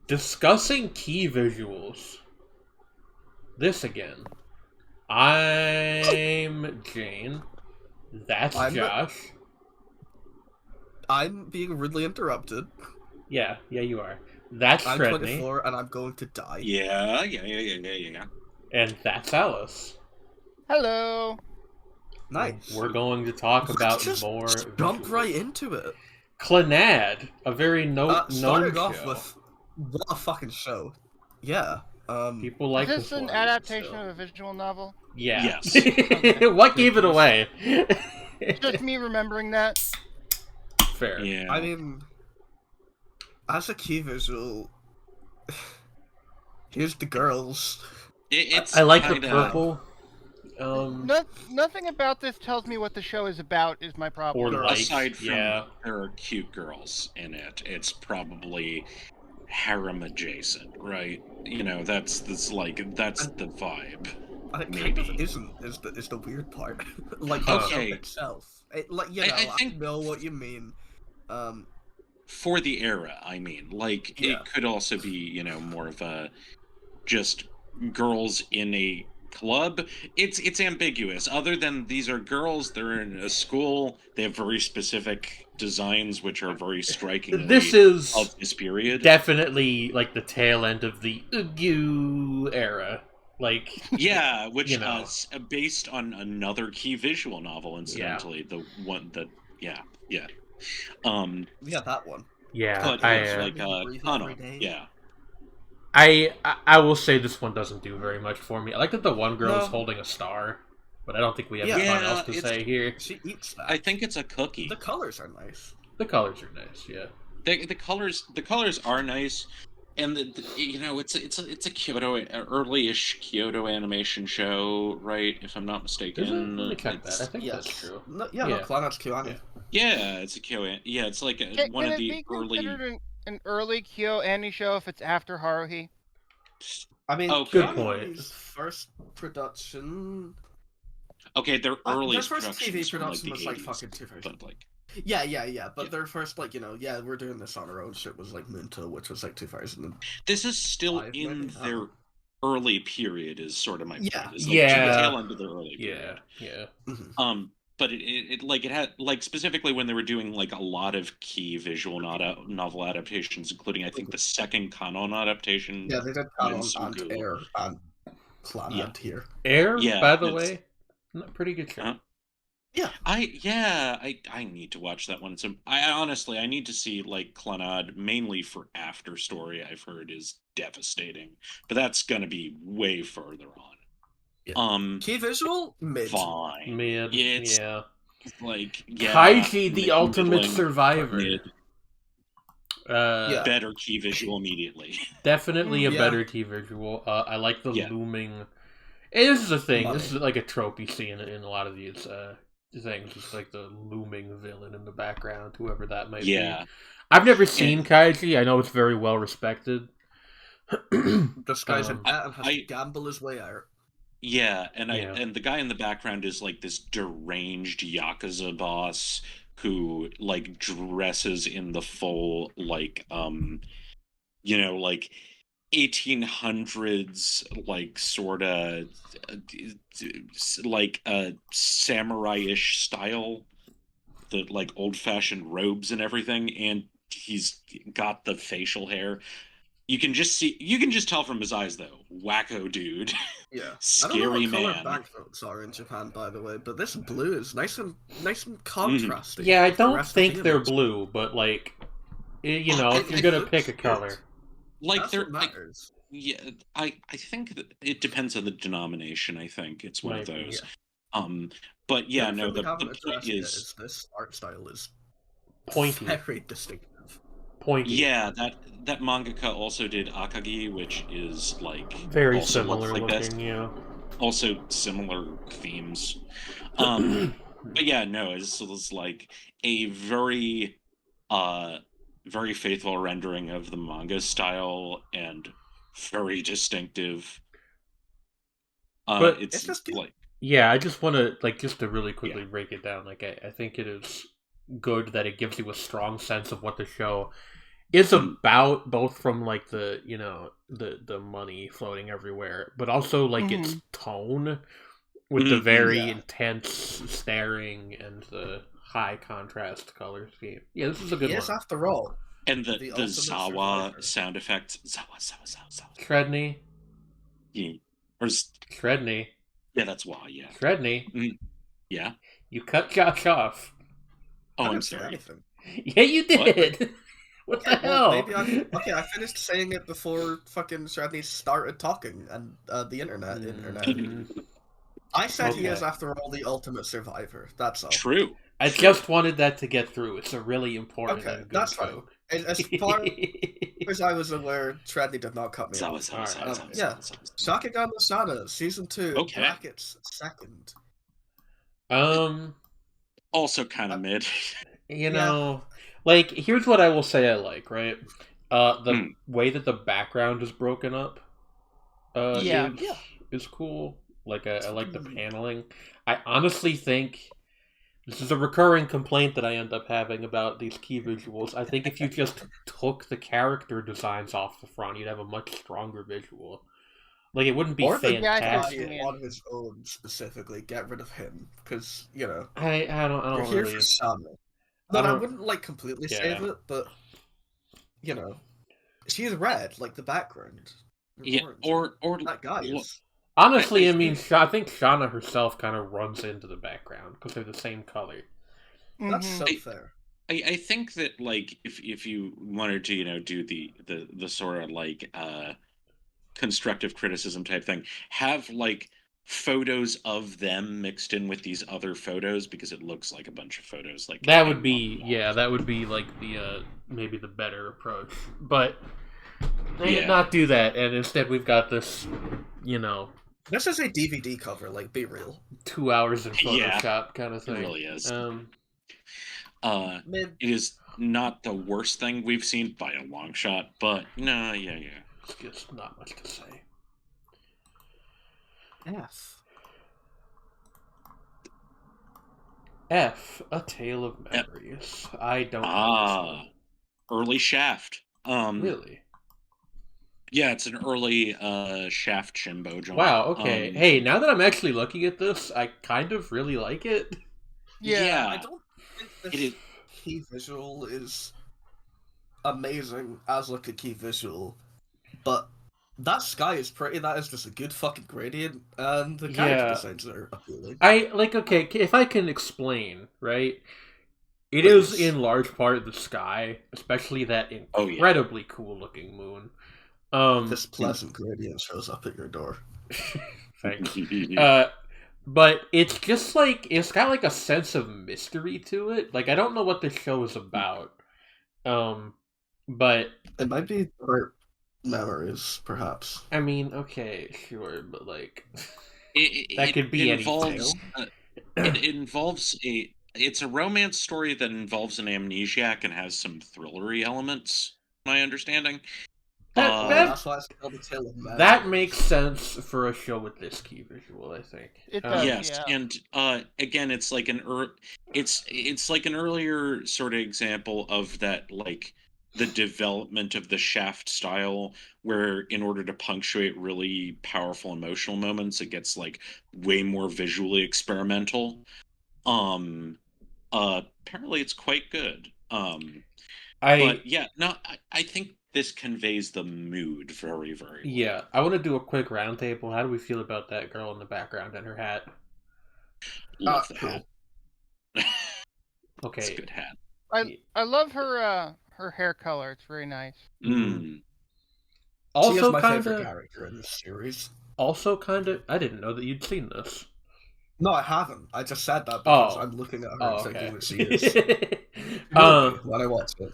Discussing key visuals. This again. I'm Jane. That's I'm Josh. I'm being rudely interrupted. Yeah, you are. That's I'm Fredney. 24 and I'm going to die. Yeah. And that's Alice. Hello. Nice. We're going to talk Let's about just more jump visuals. right into it. Clannad, a very known Starting show. off with what a fucking show. Yeah. People like Is this an one. adaptation of a visual novel? Yeah. Yes. Okay. What gave it away? Just me remembering that. Fair. Yeah. I mean, as a key visual, here's the girls. It's I like the kinda- purple. Nothing about this tells me what the show is about. Is my problem. Or like, Aside from yeah. there are cute girls in it, it's probably harem adjacent, right? You know, that's the vibe. And it Maybe. kind of isn't. Is the weird part. Like the Okay. show itself. I think- know what you mean. For the era, I mean, like Yeah. it could also be, more of a just girls in a club. It's ambiguous. Other than these are girls, they're in a school. They have very specific designs, which are very striking. This is of this period. definitely like the tail end of the Ooh era. Like, Yeah, which you know. is based on another key visual novel, incidentally. The one that, yeah. Yeah, that one. yeah, But it's like Breathe Kano, every day. yeah. I will say this one doesn't do very much for me. I like that the one girl is No. holding a star, but I don't think we have Yeah. anything else to it's- say here. She eats that. I think it's a cookie. The colors are nice. The colors are nice, yeah. The colors are nice, and it's a Kyoto early-ish Kyoto animation show, right? If I'm not mistaken. Is it? Let me check It's- that. I think Yes. that's true. No, Yeah. Clannad's Kyoani. Yeah, it's a Kyoto. Yeah, it's like one Can of it the be early. considered an early Kyo anime show if it's after Haruhi? I mean, Okay. Good point. Kyoani's first production. Okay, their earliest their first TV productions from, production the was like 80s, fucking 2000. but like Yeah. But Yeah. their first, we're doing this on our own shit was like Moonto, which was like 2000. this is still Five, in maybe? their early period. Is sort of my point. Yeah. It's like Yeah. the tail end of their early period. Yeah. But it had like specifically when they were doing like a lot of key visual novel adaptations, including I think the second Kanon adaptation. Yeah, they did Kanon Monsoon and Air and Clannad here. Air, Yeah, by the it's- way, pretty good show. Huh? Yeah. I need to watch that one. So I honestly I need to see like Clannad mainly for After Story. I've heard is devastating, but that's gonna be way further on. Yeah. Key visual mid. Fine. Mid, It's yeah. like Kaiji, the ultimate middling, survivor. mid, Yeah. better key visual immediately. Definitely a Yeah. better key visual. I like the Yeah. looming. And this is a thing. Money. This is like a trope you see in a lot of these things. Just like the looming villain in the background, whoever that might be. Yeah. I've never seen Kaiji. I know it's very well respected. This guy's in Um, debt and has I- to gamble his way out. Yeah, and Yeah. and the guy in the background is like this deranged yakuza boss who like dresses in the full like like 1800s like sort of like a samurai-ish style, the like old-fashioned robes and everything, and he's got the facial hair. You can just tell from his eyes though. Wacko dude. Yeah. I don't know Scary what color man. backgrounds are in Japan, by the way, but this blue is nice and contrasty. Yeah, I with the don't rest of think the they're image. blue, but like, you know, I- if you're it gonna looks pick a good. color, Like That's they're what like, matters. yeah, I think that it depends on the denomination. I think it's one of Might be, those. But yeah, The no, thing we the haven't point addressed yet is, this art style is pointy, very distinctive. pointy. yeah, that mangaka also did Akagi, which is like Very also similar looks like this. looking. Yeah. Also similar themes. But yeah, no, it's like a very very faithful rendering of the manga style and very distinctive. But it's just like Yeah, I just want to just to really quickly break it down. Like, I think it is good that it gives you a strong sense of what the show is about both from like the the money floating everywhere, but also like its tone with the very intense staring and the high contrast color scheme. Yeah, this is a good one. Yes, after all. And the ultimate Zawa survivor. sound effect. Zawa. Shredney. Yeah. Or Shredney. yeah, that's Wa, yeah. Shredney. Yeah. You cut Josh off. Oh, I I'm didn't say sorry. anything. Yeah, you did. What the hell? Maybe I finished saying it before fucking Shredney started talking and the internet. I said he is, after all, the ultimate survivor. That's all. True. I just wanted that to get through. It's a really important Okay, and good that's fine. joke. As far as I was aware, Shredney did not cut me Zawa, off. Zawa. Yeah. Shakugan no Sana, Season 2, Okay. brackets, second. Also kind of mid. You know, like, here's what I will say I like, right? The way that the background is broken up is cool. Like, I like the paneling. I honestly think this is a recurring complaint that I end up having about these key visuals. I think if you just took the character designs off the front, you'd have a much stronger visual. Like, it wouldn't be fantastic. On his own, specifically, get rid of him, because, you know, I don't you're here really... for Sana. But I wouldn't, like, completely save it, but, you know, she's red, like the background. Yeah, orange. or that guy is. Honestly, I mean, I think Shauna herself kind of runs into the background because they're the same color. That's so fair. I think that, like, if you wanted to, you know, do the sort of like constructive criticism type thing, have like photos of them mixed in with these other photos, because it looks like a bunch of photos. Like, that would be that would be like the maybe the better approach, but they did not do that, and instead we've got this, you know, this is a DVD cover, like, be real. 2 hours in Photoshop kind of thing. It really is. Mid. It is not the worst thing we've seen by a long shot, but no, it's just not much to say. F, A Tale of Memories. I don't early Shaft. Really? Yeah, it's an early Shaft Shimbo joint. Wow, okay. Hey, now that I'm actually looking at this, I kind of really like it. Yeah. I don't think this key visual is amazing as like a key visual, but that sky is pretty. That is just a good fucking gradient, and the character designs are appealing. Okay, if I can explain, right? It is in large part the sky, especially that incredibly cool-looking moon. This pleasant gradient shows up at your door. Thanks. But it's just like, it's got like a sense of mystery to it. Like, I don't know what this show is about. But it might be hurt memories, perhaps. I mean, okay, sure, but like that could be anything. It involves it's a romance story that involves an amnesiac and has some thrillery elements, my understanding. That's why it's called A Tale of Memories. That makes sense for a show with this key visual, I think. It does, yes, and again, it's like it's like an earlier sort of example of that, like the development of the Shaft style, where in order to punctuate really powerful emotional moments, it gets like way more visually experimental. Apparently it's quite good. But yeah, no, I think this conveys the mood very, very well. Yeah, I want to do a quick roundtable. How do we feel about that girl in the background and her hat? Love the hat. Okay. It's a good hat. I love her hair color. It's very nice. Also, she is my favorite character in this series. Also, kind of, I didn't know that you'd seen this. No, I haven't. I just said that because I'm looking at her and thinking that she is. When I watched it.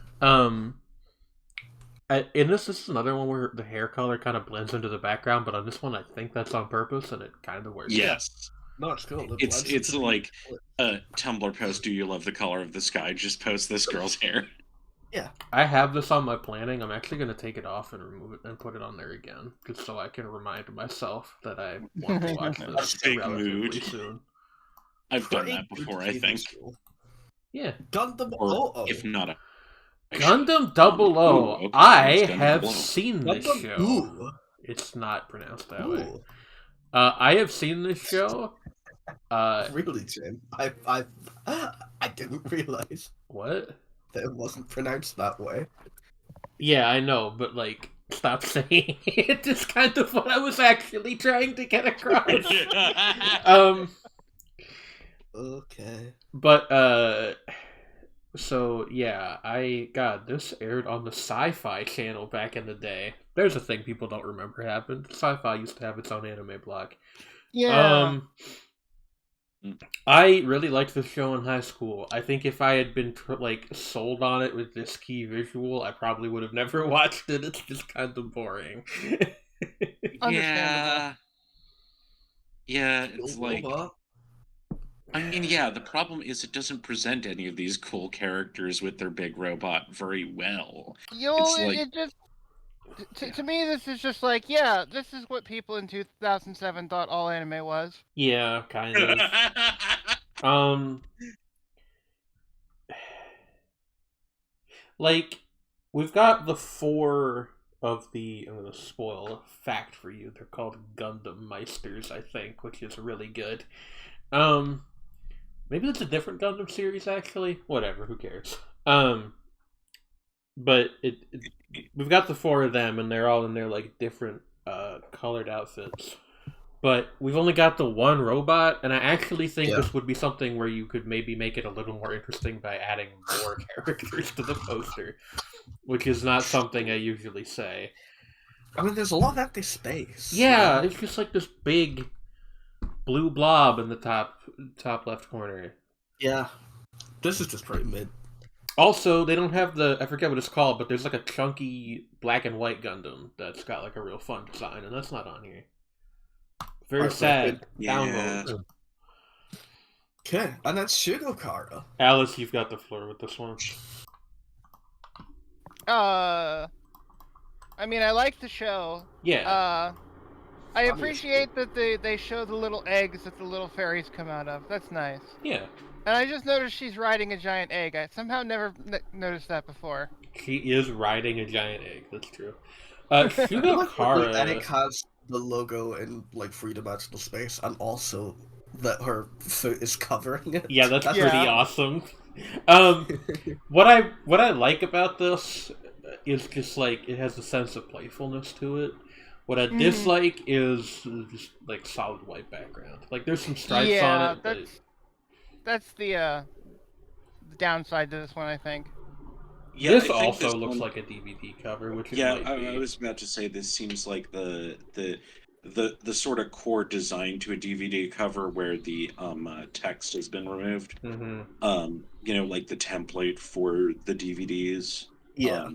In this is another one where the hair color kind of blends into the background, but on this one, I think that's on purpose, and it kind of works. Yes. No, it's cool. It's like a Tumblr post, "Do you love the color of the sky?" Just post this girl's hair. Yeah. I have this on my planning. I'm actually going to take it off and remove it and put it on there again, just so I can remind myself that I want to watch this relatively soon. I've done that before, I think. Yeah. Gundam or if not Gundam Double O. okay, I it's Gundam have 00. seen this Gundam show. Ooh. It's not pronounced that way. Ooh. I have seen this show. Really, Jim? I didn't realize What? that it wasn't pronounced that way. Yeah, I know, but like, stop saying it. It's kind of what I was actually trying to get across. Okay. But so yeah, God, this aired on the Sci-Fi Channel back in the day. There's a thing people don't remember happened. Sci-Fi used to have its own anime block. Yeah. I really liked this show in high school. I think if I had been sold on it with this key visual, I probably would have never watched it. It's just kind of boring. Yeah. Yeah, it's Cool like... robot. I mean, yeah, the problem is it doesn't present any of these cool characters with their big robot very well. It's like... It just... To me, this is just like, yeah, this is what people in 2007 thought all anime was. Yeah, kind of. Like, we've got the 4 of the... I'm going to spoil a fact for you. They're called Gundam Meisters, I think, which is really good. Maybe that's a different Gundam series, actually. Whatever, who cares? But we've got the 4 of them, and they're all in their like different colored outfits. But we've only got the 1 robot, and I actually think this would be something where you could maybe make it a little more interesting by adding more characters to the poster, which is not something I usually say. I mean, there's a lot of empty space. Yeah, it's just like this big blue blob in the top left corner. Yeah. This is just pretty mid. Also, they don't have I forget what it's called, but there's like a chunky black and white Gundam that's got like a real fun design, and that's not on here. Very sad. Download. Okay, and that's Shigokara. Alice, you've got the floor with this one. I mean, I like the show. Yeah. I appreciate that they show the little eggs that the little fairies come out of. That's nice. Yeah. And I just noticed she's riding a giant egg. I somehow never noticed that before. She is riding a giant egg. That's true. Shigokara. The egg has the logo in like 3-dimensional space, and also that her foot is covering it. Yeah, that's pretty awesome. What I like about this is just like it has a sense of playfulness to it. What I dislike is just like solid white background. Like there's some stripes on it. But that's the downside to this one, I think. Yeah, this I think also this looks one... like a DVD cover, which I was about to say this seems like the sort of core design to a DVD cover where the text has been removed. You know, like the template for the DVDs. Yeah.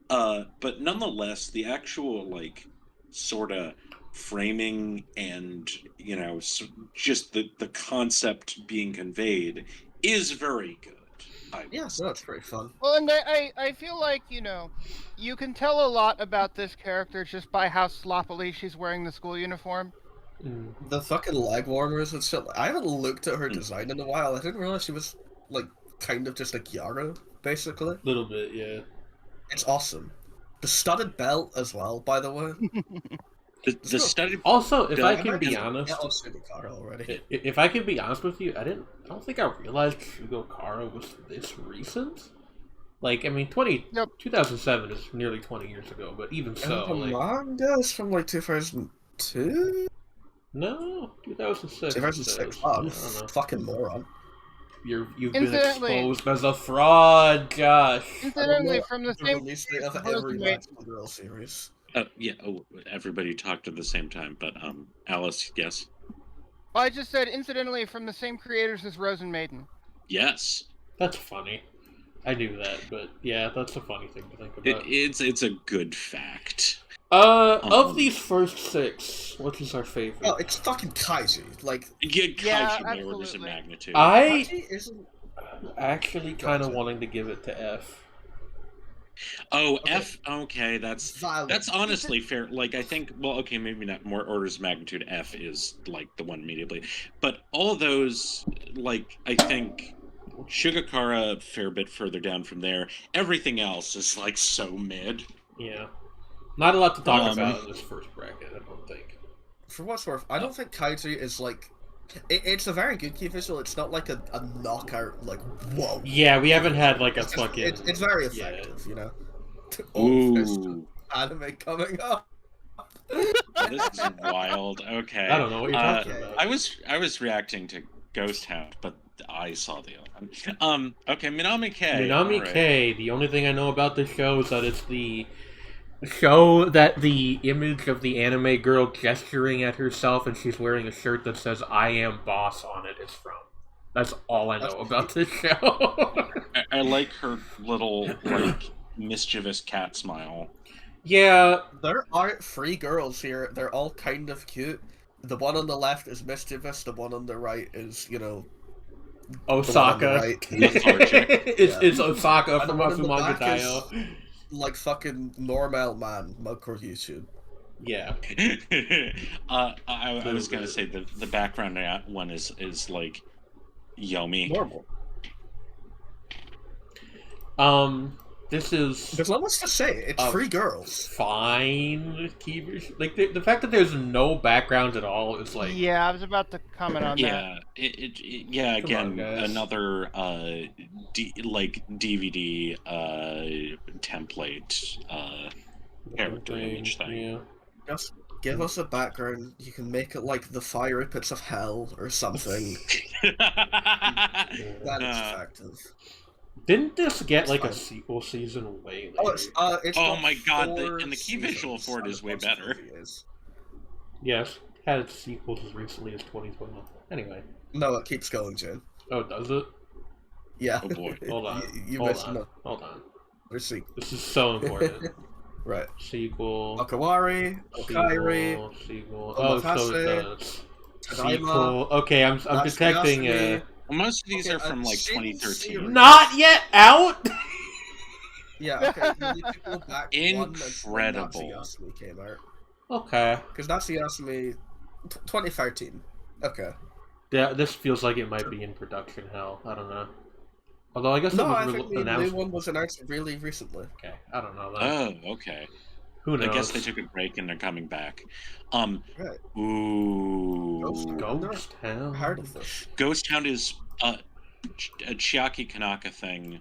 But nonetheless, the actual like sort of framing and you know just the concept being conveyed is very good. So that's pretty fun. Well, and I feel like, you know, you can tell a lot about this character just by how sloppily she's wearing the school uniform. The fucking leg warmers and shit. I haven't looked at her design in a while. I didn't realize she was like kind of just like Yara, basically. A little bit, yeah. It's awesome. The studded belt as well, by the way. The studded. Also, if I can be honest, already. If I can be honest with you, I don't think I realized Shigokara was this recent. Like, I mean, 2007 is nearly 20 years ago, but even so, the manga is from like 2002. No, 2006. 2006. Oh, I'm a fucking moron. You've been exposed as a fraud, Josh. Incidentally, from the same release date of every Magical Girl series. Everybody talked at the same time, but Alice, yes. Well, I just said incidentally from the same creators as Rosen Maiden. Yes. That's funny. I knew that, but yeah, that's a funny thing to think about. It's a good fact. Of these first 6, which is our favorite? Oh, it's fucking Kaiji. Like, Kaiji by orders of magnitude. I actually kind of wanting to give it to F. Oh, okay. F. Okay, that's honestly fair. Like, I think. Well, okay, maybe not more orders of magnitude. F is like the one immediately, but all of those, like, I think Shugakara a fair bit further down from there. Everything else is like so mid. Yeah. Not a lot to talk about in this first bracket, I don't think. For what's worth, I don't think Kaiju is like. It's a very good key visual. It's not like a knockout, like, whoa. Yeah, we haven't had like a It's fucking. it's very effective, you know? Ooh. Anime coming up. This is wild. Okay. I don't know what you're talking about. I was reacting to Ghost Hound, but I saw the other one. Okay, Minami K. Minami Alright. K, the only thing I know about this show is that it's the show that the image of the anime girl gesturing at herself and she's wearing a shirt that says I am boss on it is from. That's all I know about this show. I like her little, like, mischievous cat smile. Yeah. There are 3 girls here. They're all kind of cute. The one on the left is mischievous. The one on the right is, you know, Osaka. Right. It's Osaka And from the one in the Azumanga back is, Daioh. like, fucking normal man, Mako YouTube. Yeah. I was gonna say the background one is like Yomi. Normal. This is There's not much to say. It's 3 girls. fine. Like the fact that there's no background at all is like Yeah, I was about to comment on that. Yeah, yeah. Come Again, on, guys. another like DVD template character image thing. Yeah. Just give us a background. You can make it like the fiery pits of hell or something. That is effective. Didn't this get It's like fine. a sequel season way later? Oh, it's Oh got my god, 4 and the key visual seasons for it and is a way bunch of better. movies. Yes, had its sequels as recently as 2012. Anyway. No, it keeps going, Jane. Oh, does it? Yeah. Oh boy. Hold on. You Hold missed on. no. Hold on. There's sequel. This is so important. Right. Sequel. Akawari, Okairi, Sequel. Oh, so it Omakase, does. Tadaima. Sequel. Okay, I'm detecting Natsuyasumi. Well, most of these Okay, are from like Shin 2013. Series. Not yet out. Yeah, okay. You need to go back Incredible. One Natsuyasumi came out. Okay. Because Natsuyasumi, 2013. Okay. Yeah, this feels like it might be in production hell. I don't know. Although I guess No, I it was think the announced. new one was announced really recently. Okay, I don't know that. Oh, okay. Who knows? I guess they took a break and they're coming back. Right. Ooh. Ghost Town. Heard of this. Ghost Hound is a Chiaki Kanaka thing.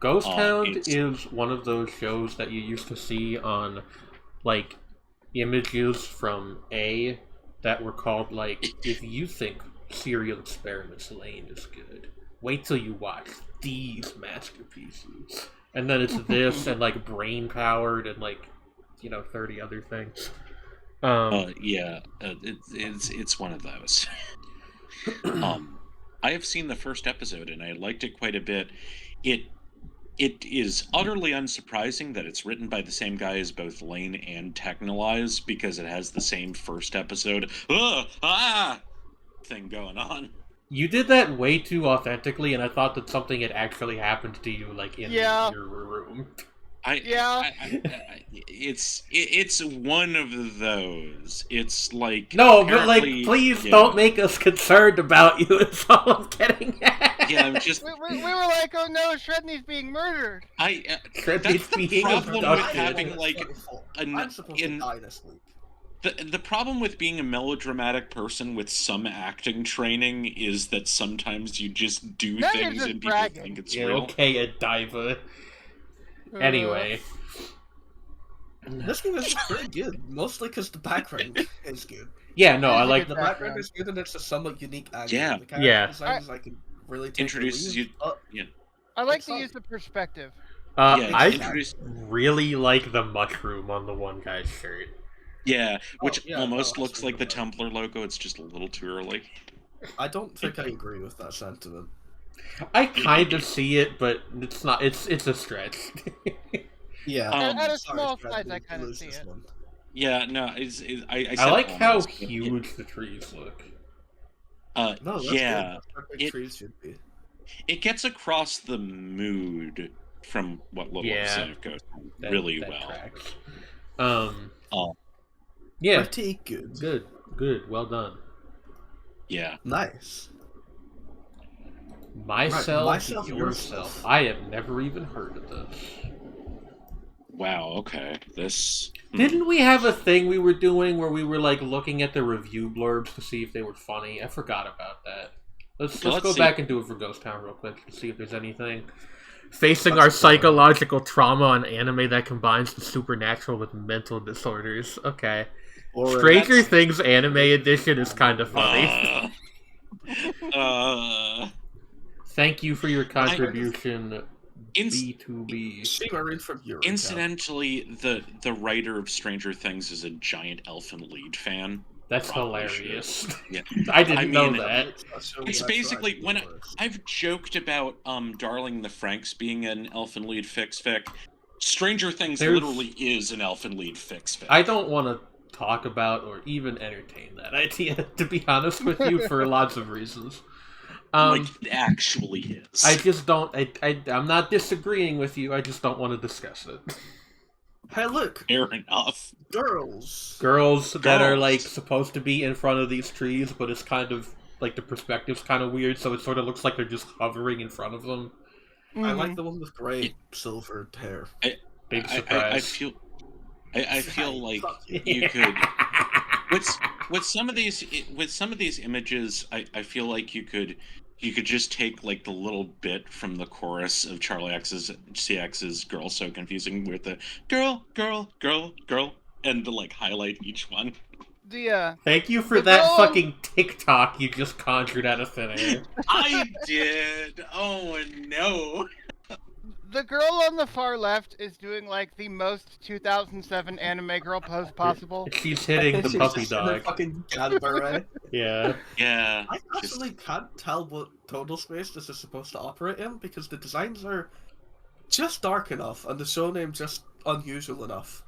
Ghost Hound it's- is one of those shows that you used to see on, like, images from A that were called, like, if you think Serial Experiments Lane is good, wait till you watch these masterpieces. And then it's this and, like, Brain Powered and, like, 30 other things. Yeah, it's one of those. I have seen the first episode and I liked it quite a bit. It is utterly unsurprising that it's written by the same guy as both Lane and Technolize because it has the same first episode thing going on. You did that way too authentically, and I thought that something had actually happened to you, like, in Yeah. your room. It's one of those. It's like No, but, like, apparently- please yeah. don't make us concerned about you, is all I'm getting at. Yeah, I'm just We were like, oh no, Shredney's being murdered. Shredney's that's the being problem with abducted. having like I'm supposed to die this week. the problem with being a melodramatic person with some acting training is that sometimes you just do Now you're things just and people bragging. think it's Yeah, real. okay, Adiva. Anyway. This game is pretty good, mostly because the background is good. Yeah, no, I It's a like The good background is good and it's a somewhat unique angle. Yeah. The character Yeah. designs I can really take or Introduces leave, you- but I like It's to fun. use the perspective. Yeah, I introduce- really like the mushroom on the one guy's shirt. yeah, which yeah, almost no, looks like the absolutely. Tumblr logo. It's just a little too early. I don't think I agree with that sentiment. I kind of see it, but it's not. It's a stretch. Yeah. At a sorry, small Brad, size, you I kind of lose see this it. one. Yeah, no, I I said like how almost, but huge the trees look. No, that's yeah, good. That's what big it- trees should be. it gets across the mood from what little Yeah. I've seen of Ghost That- really that well. tracks. Oh. Yeah, Pretty good. good, well done. Yeah. Nice. Myself, yourself. I have never even heard of this. Wow, okay. This... Didn't we have a thing we were doing where we were like looking at the review blurbs to see if they were funny? I forgot about that. Let's go back and do it for Ghost Town real quick to see if there's anything. Facing our psychological trauma on anime that combines the supernatural with mental disorders. Okay. Stranger Things Anime Edition is kind of funny. Thank you for your contribution, B2B. Incidentally, the writer of Stranger Things is a giant Elfen Lied fan. That's hilarious. Yeah. I didn't know that. It's basically when I've joked about Darling the Franxx being an Elfen Lied fic. Stranger Things literally is an Elfen Lied fic. I don't want to talk about or even entertain that idea, to be honest with you, for lots of reasons. Like it actually is. I just don't. I'm not disagreeing with you. I just don't want to discuss it. Hey, look. Fair enough. Girls that are like supposed to be in front of these trees, but it's kind of like the perspective's kind of weird, so it sort of looks like they're just hovering in front of them. I like the one with gray, silver hair. Big surprise. I feel like you could with some of these images. I feel like you could just take like the little bit from the chorus of Charlie CX's "Girl So Confusing" with the girl, and to like highlight each one. Thank you for that fucking TikTok you just conjured out of thin air. I did. Oh no. The girl on the far left is doing like the most 2007 anime girl pose possible. She's hitting the puppy dog. Fucking Cadbury. Yeah. Yeah. I actually can't tell what tonal space this is supposed to operate in because the designs are just dark enough and the show name just unusual enough.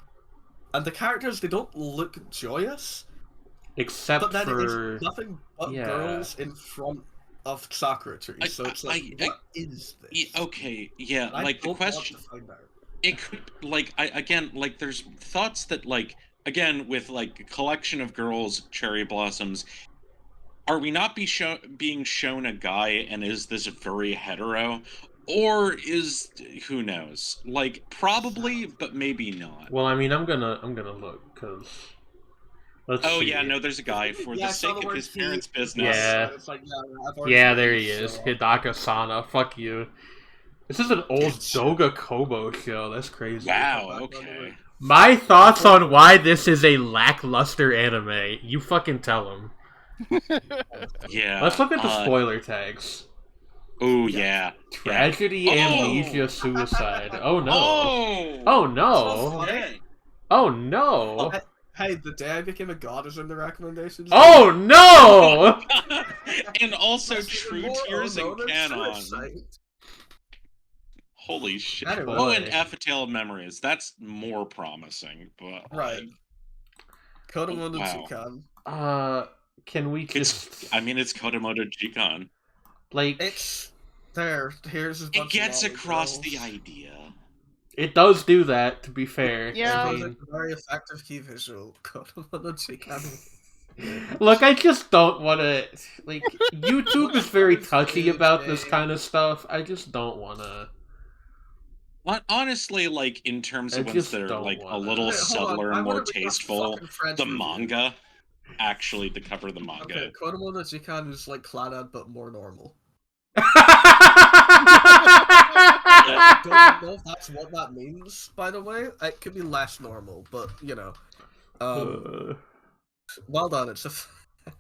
And the characters, they don't look joyous. Except but then for... it's nothing but girls in front of Sakura trees, so it's like, what is this? Okay, yeah, like the question... It could, like, again, like, there's thoughts that, like, again, with, like, a collection of girls, cherry blossoms, are we not being shown a guy, and is this very hetero? Or is, who knows? Like, probably, but maybe not. Well, I mean, I'm gonna look, because... Let's see. Yeah, no, there's a guy for the sake of his parents' business. Yeah, yeah, there he is. Hidaka-sana, fuck you. This is an old Doga Kobo show, that's crazy. Wow, okay. My thoughts on why this is a lackluster anime, you fucking tell him. Yeah. Let's look at the spoiler tags. Oh, yeah. Tragedy, amnesia, suicide. Oh no. Oh no. Oh no. Hey, the day I became a god is in the recommendations. Oh no! And also True Tears and Canon. Holy shit. Oh, and F-A-Tale of Memories. That's more promising, but... Right. Kodomono Jikan. Can we just... I mean, it's Kodomono Jikan. Like... It's... There. Here's a bunch It gets of across girls. the idea. It does do that, to be fair. Yeah. I mean... very effective key visual. Kodomono Jikan. Look, I just don't want to... Like, YouTube is very touchy about this kind of stuff. I just don't want to... Honestly, like, in terms of ones that are, like, a little subtler and more tasteful, the manga, actually, the cover of the manga. Okay, Kodomono Jikan is like Clannad, but more normal. I don't know if that's what that means, by the way. It could be less normal, but, you know. Well done, it's a...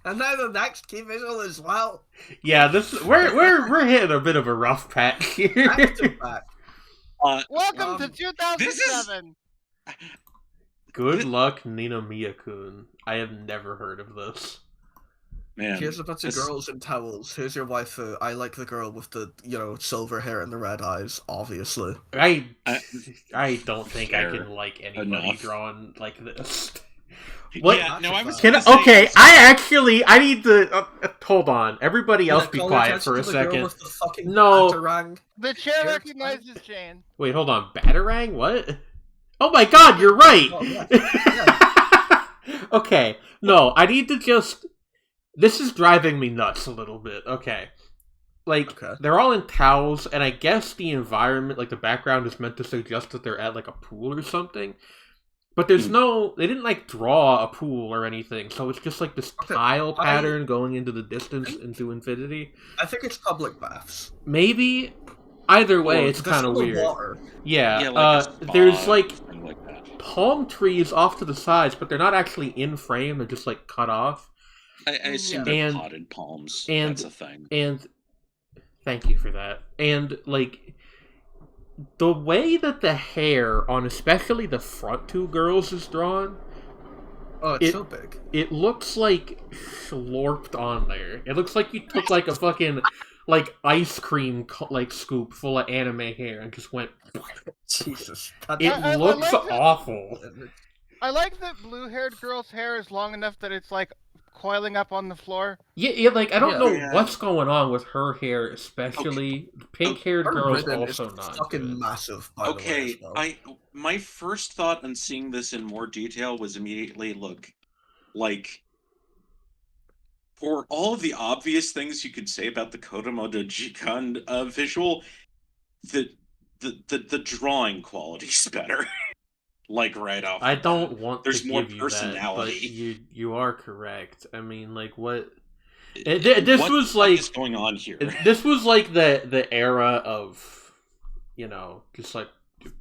And then the next key visual as well. Yeah, this we're hitting a bit of a rough patch here. Back to back. Welcome to 2007! Good luck, Ninomiya-kun. I have never heard of this. Man, here's a bunch of girls in towels. Here's your waifu. I like the girl with the, silver hair and the red eyes, obviously. I don't think I can like anybody enough. drawn like this. What? Yeah, no, I was I need to hold on. Everybody else be quiet for a second. No. The chair recognizes Shane. Wait, hold on. Batarang? What? Oh my god, you're right! Oh, yeah. Okay. No, I need to just... This is driving me nuts a little bit. Okay. like Okay. they're all in towels, and I guess the environment, like the background, is meant to suggest that they're at like a pool or something. But there's they didn't like draw a pool or anything, so it's just like this Okay, tile pattern going into the distance into infinity. I think it's public baths. Maybe either way, Or it's There's kind of still weird. water. Yeah, like a spa, there's like something like that. palm trees off to the sides, but they're not actually in frame. They're just like cut off. I assume Yeah. they're And- potted palms. and- That's a thing. And thank you for that. And like the way that the hair on especially the front two girls is drawn, Oh, it's so big. it looks like slorped on there. It looks like you took like a fucking like ice cream like scoop full of anime hair and just went. Jesus. It I looks like that- awful. I like that blue-haired girl's hair is long enough that it's like coiling up on the floor. Yeah, like I don't know Yeah. what's going on with her hair, especially the pink-haired Her girls ribbon is also not fucking good. massive, by the way, Okay, as well. my first thought on seeing this in more detail was immediately look, like, for all of the obvious things you could say about the Kodomodo Jikan visual, the drawing quality's better. Like right off. I the don't bat. want There's to more give you that, but personality. you are correct. I mean, like what? This What was the like fuck is going on here. this was like the era of, just like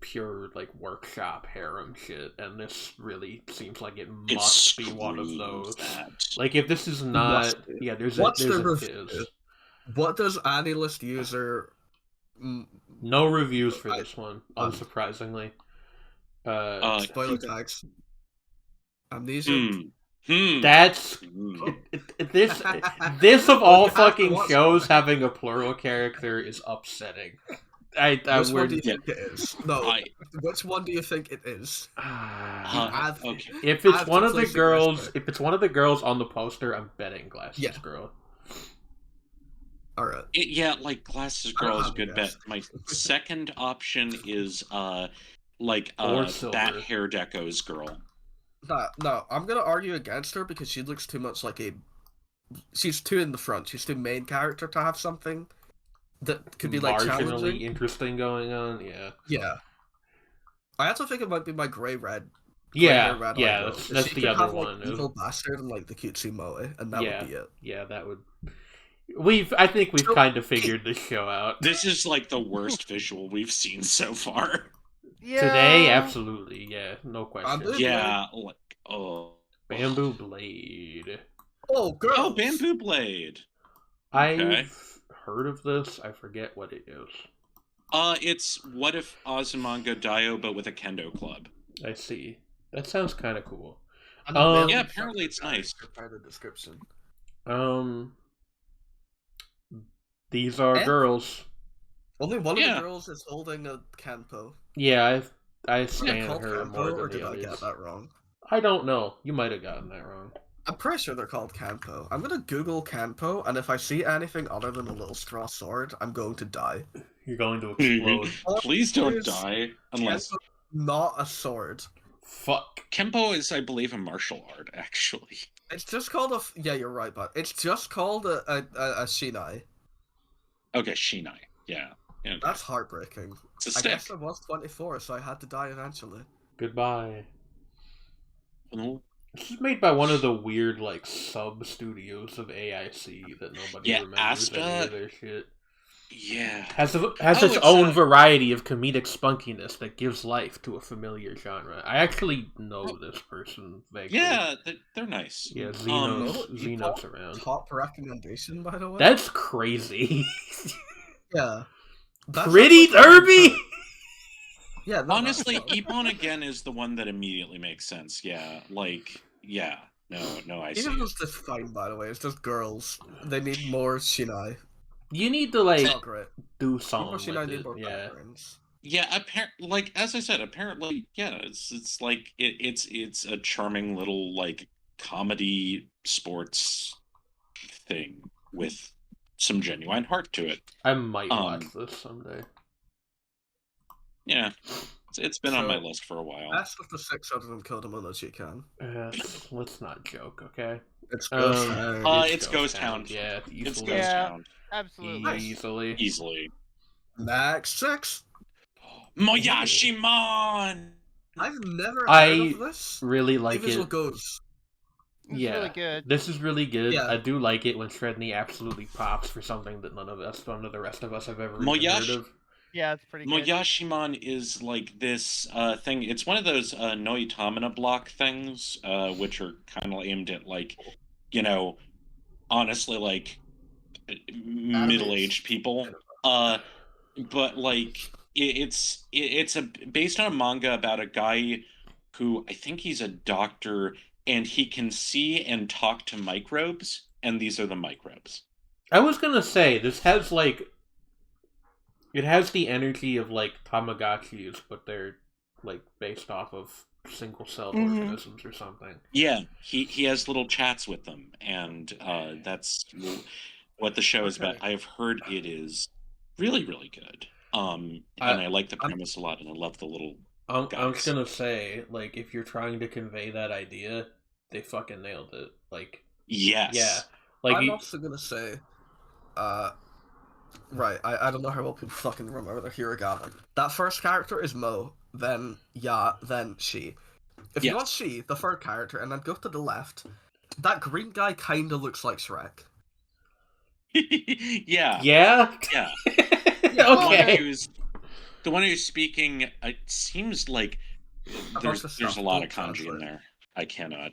pure like workshop harem shit, and this really seems like it It must be one of screams those. that. Like if this is not, must be. yeah, there's What's a the fizz. review? What does AniList user... No reviews for this one, Um, unsurprisingly. spoiler tags. Amnesia? That's this of all fucking What's- shows having a plural character is upsetting. Which one do would. you think it is? No, I- which one do you think it is? okay. If it's have one to of the place a girls, guess, if it's one of the girls on the poster, I'm betting Glasses Yeah. Girl. Alright. Yeah, like Glasses I don't Girl is a have a good bet. guess. My second option is Or Silver. Bat Hair Deco's girl. No, I'm gonna argue against her because she looks too much like a... She's too in the front. She's too main character to have something that could be, like, Marginally challenging. interesting going on. Yeah. Yeah. I also think it might be my grey-red. Yeah, Red yeah, eyebrow. that's She the could other have, one. Like, evil bastard and like the cutesy moe, and that Yeah. would be it. Yeah, that would. I think we've So- kind of figured this show out. This is like the worst visual we've seen so far. Yeah. Today, absolutely, yeah, no question. Bamboo Yeah, like Bamboo Blade. Oh, girl. Oh, Bamboo Blade. I've heard of this. I forget what it is. It's What If Azumanga Daioh, but with a kendo club. I see. That sounds kind of cool. Yeah, apparently it's nice. By the description. These are Eh? girls. Only one of Yeah. the girls is holding a Kanpo. Yeah, I Is it stand called her Kanpo, more or than did the I get others. that wrong? I don't know. You might have gotten that wrong. I'm pretty sure they're called Kanpo. I'm gonna Google Kanpo, and if I see anything other than a little straw sword, I'm going to die. You're going to explode. Please don't There's die unless Kanpo, not a sword. Fuck. Kempo is, I believe, a martial art. Actually, It's just called a. Yeah, you're right, but it's just called a shinai. okay, Shinai. Yeah, That's heartbreaking. it's a I stick. guess I was 24, so I had to die eventually. Goodbye. Oh, This is made by one of the weird, like, sub-studios of AIC that nobody Yeah, remembers Asta- any of their shit. yeah. Has Oh, its it's, own variety of comedic spunkiness that gives life to a familiar genre. I actually know this person vaguely. Yeah, they're nice. Yeah, no, Xeno's around. Top recommendation, by the way. That's crazy. Yeah. That's Pretty like- Derby? Yeah. No, Honestly, that's- Ippon again is the one that immediately makes sense. Yeah, like, yeah. No, I see. Even though it's just fine, by the way. It's just girls. They need more shinai. You need to, like, It's not great. do More something shinai with need it. more Yeah. patterns. Yeah, like as I said, apparently, yeah, it's like it's a charming little like comedy sports thing with some genuine heart to it. I might watch this someday. Yeah, it's been on my So, list for a while. Best of the 6 other than Kodomo no Chikan. Let's not joke, okay? It's Ghost Town. It's Ghost Town. Yeah, It's easily. Ghost Yeah. Town. Absolutely. Easily. Easily. Next 6. Moyashimon! I've never I heard of this. really like Visual it. goes. It's Yeah, really good. this is really good. Yeah. I do like it when Shredney absolutely pops for something that none of the rest of us have ever even heard of. Yeah, it's pretty good. Moyashimon is like this thing. It's one of those Noitamina block things, which are kind of aimed at, like, you know, honestly, like, middle-aged people. But like it's based on a manga about a guy who, I think he's a doctor, and he can see and talk to microbes, and these are the microbes. I was gonna say this has it has the energy of like Tamagotchis, but they're like based off of single-celled organisms or something. Yeah, he has little chats with them, and that's what the show is about. I've heard it is really, really good. And I like the premise a lot, and I love the little I'm guys. just gonna say, like, if you're trying to convey that idea, they fucking nailed it. Like, yes, yeah. Like, I'm also gonna say, right, I don't know how well people fucking remember the hiragana. That first character is Mo, then Ya, then She. If you want She, the third character, and then go to the left, that green guy kinda looks like Shrek. Yeah. Yeah? Yeah. Okay. The one who's speaking, it seems like there's a lot of kanji in there. I cannot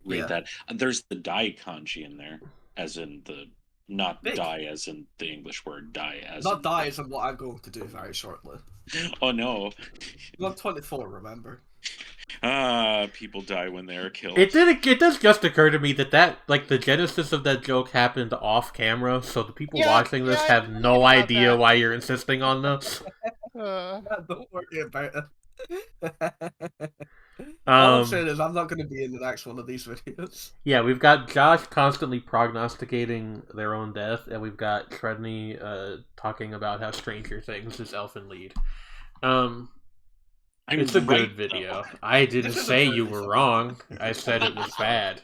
read that. There's the dai kanji in there, as in the, not die as in the English word die as not die as in what I'm going to do very shortly. Oh no. I'm 24, remember? People die when they are killed. It does just occur to me that like the genesis of that joke happened off camera, so the people watching this have no idea why you're insisting on this. Don't worry about it. All I'm saying is I'm not going to be in the next one of these videos. Yeah, we've got Josh constantly prognosticating their own death, and we've got Shredney talking about how Stranger Things is elfin lead. It's a good video. Though. I didn't say you were wrong. I said it was bad.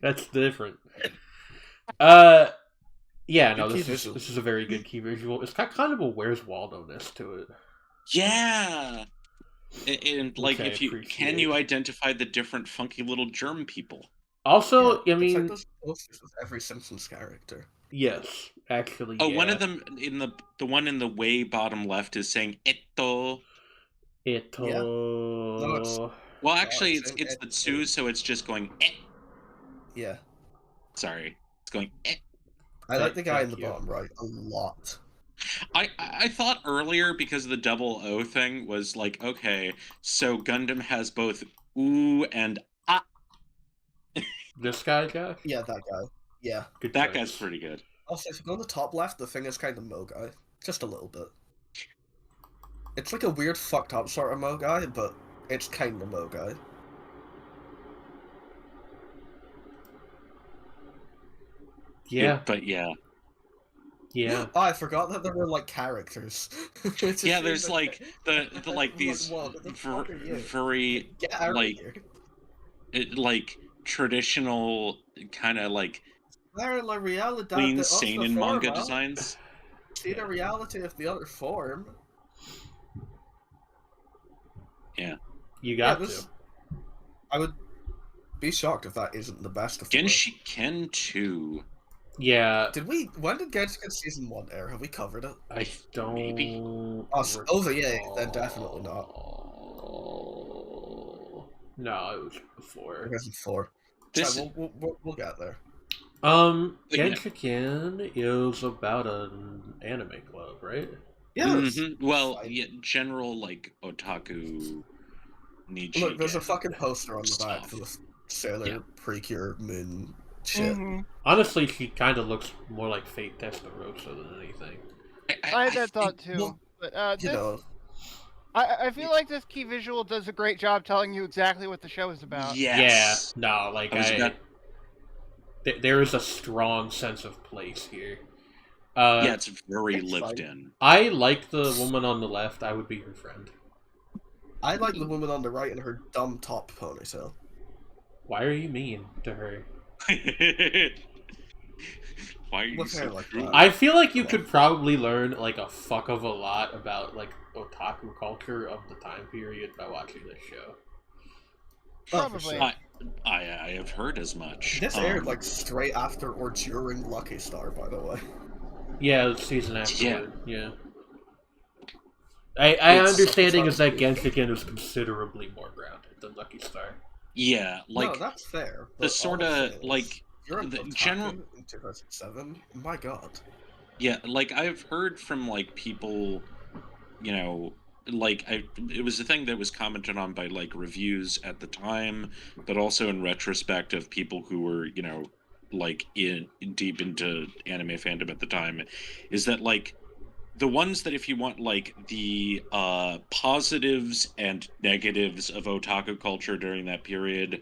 That's different. Yeah, no, this is a very good key visual. It's got kind of a Where's Waldo-ness to it. Yeah. And like, if you can you identify the different funky little germ people? Also, I mean, it's like those posters with every Simpsons character. Yes, actually. Oh, one of them in the one in the way bottom left is saying "eto." Eto. Yeah. No, well, actually, it's the two, so it's just going. Eh. Yeah. Sorry, it's going. Eh. I like the guy in the bottom right a lot. I thought earlier, because of the double O thing, was like, okay, so Gundam has both ooh and ah. This guy, Josh? Yeah, that guy. Yeah. Good that choice. guy's pretty good. Also, if you go on the top left, the thing is kind of Mo guy. Just a little bit. It's like a weird fucked up sort of Mo guy, but it's kind of Mo guy. Yeah. But yeah. Yeah. Oh, I forgot that there were like characters. Yeah, there's like the like these very like traditional kind of like clean seinen manga designs. See the reality of the other form. Yeah. You got to. I would be shocked if that isn't the best of Genshiken 2. Yeah. When did Genshiken Season 1 air? Have we covered it? I don't... Maybe. Oh, yeah, then definitely not. No, it was before. It was before. We'll get there. Genshiken is about an anime club, right? Yeah. Mm-hmm. Well, yeah, general like otaku. Look, there's a fucking poster on the back for the Sailor Precure Moon shit. Mm-hmm. Honestly, she kind of looks more like Fate Testarossa than anything. I had that thought too. Well, but you know, I feel like this key visual does a great job telling you exactly what the show is about. Yes. Yeah. No, like there is a strong sense of place here. Yeah, it's very lived in. I like the woman on the left. I would be her friend. I like the woman on the right and her dumb top ponytail. Why are you mean to her? Why are you With hair so like cruel? that. I feel like you could probably learn like a fuck of a lot about like otaku culture of the time period by watching this show. Oh, for Probably. sure. I have heard as much. This aired like straight after or during Lucky Star, by the way. Yeah, the season afterward. Yeah. I It's- understanding is that Genshiken is considerably more grounded than Lucky Star. Yeah, like no, that's fair. the but sort all I'm of saying like is, you're an the otaku general. in 2007. My God. Yeah, like I've heard from like people, you know, like it was a thing that was commented on by like reviews at the time, but also in retrospect of people who were, you know, like in deep into anime fandom at the time, is that like the ones that if you want like the positives and negatives of otaku culture during that period,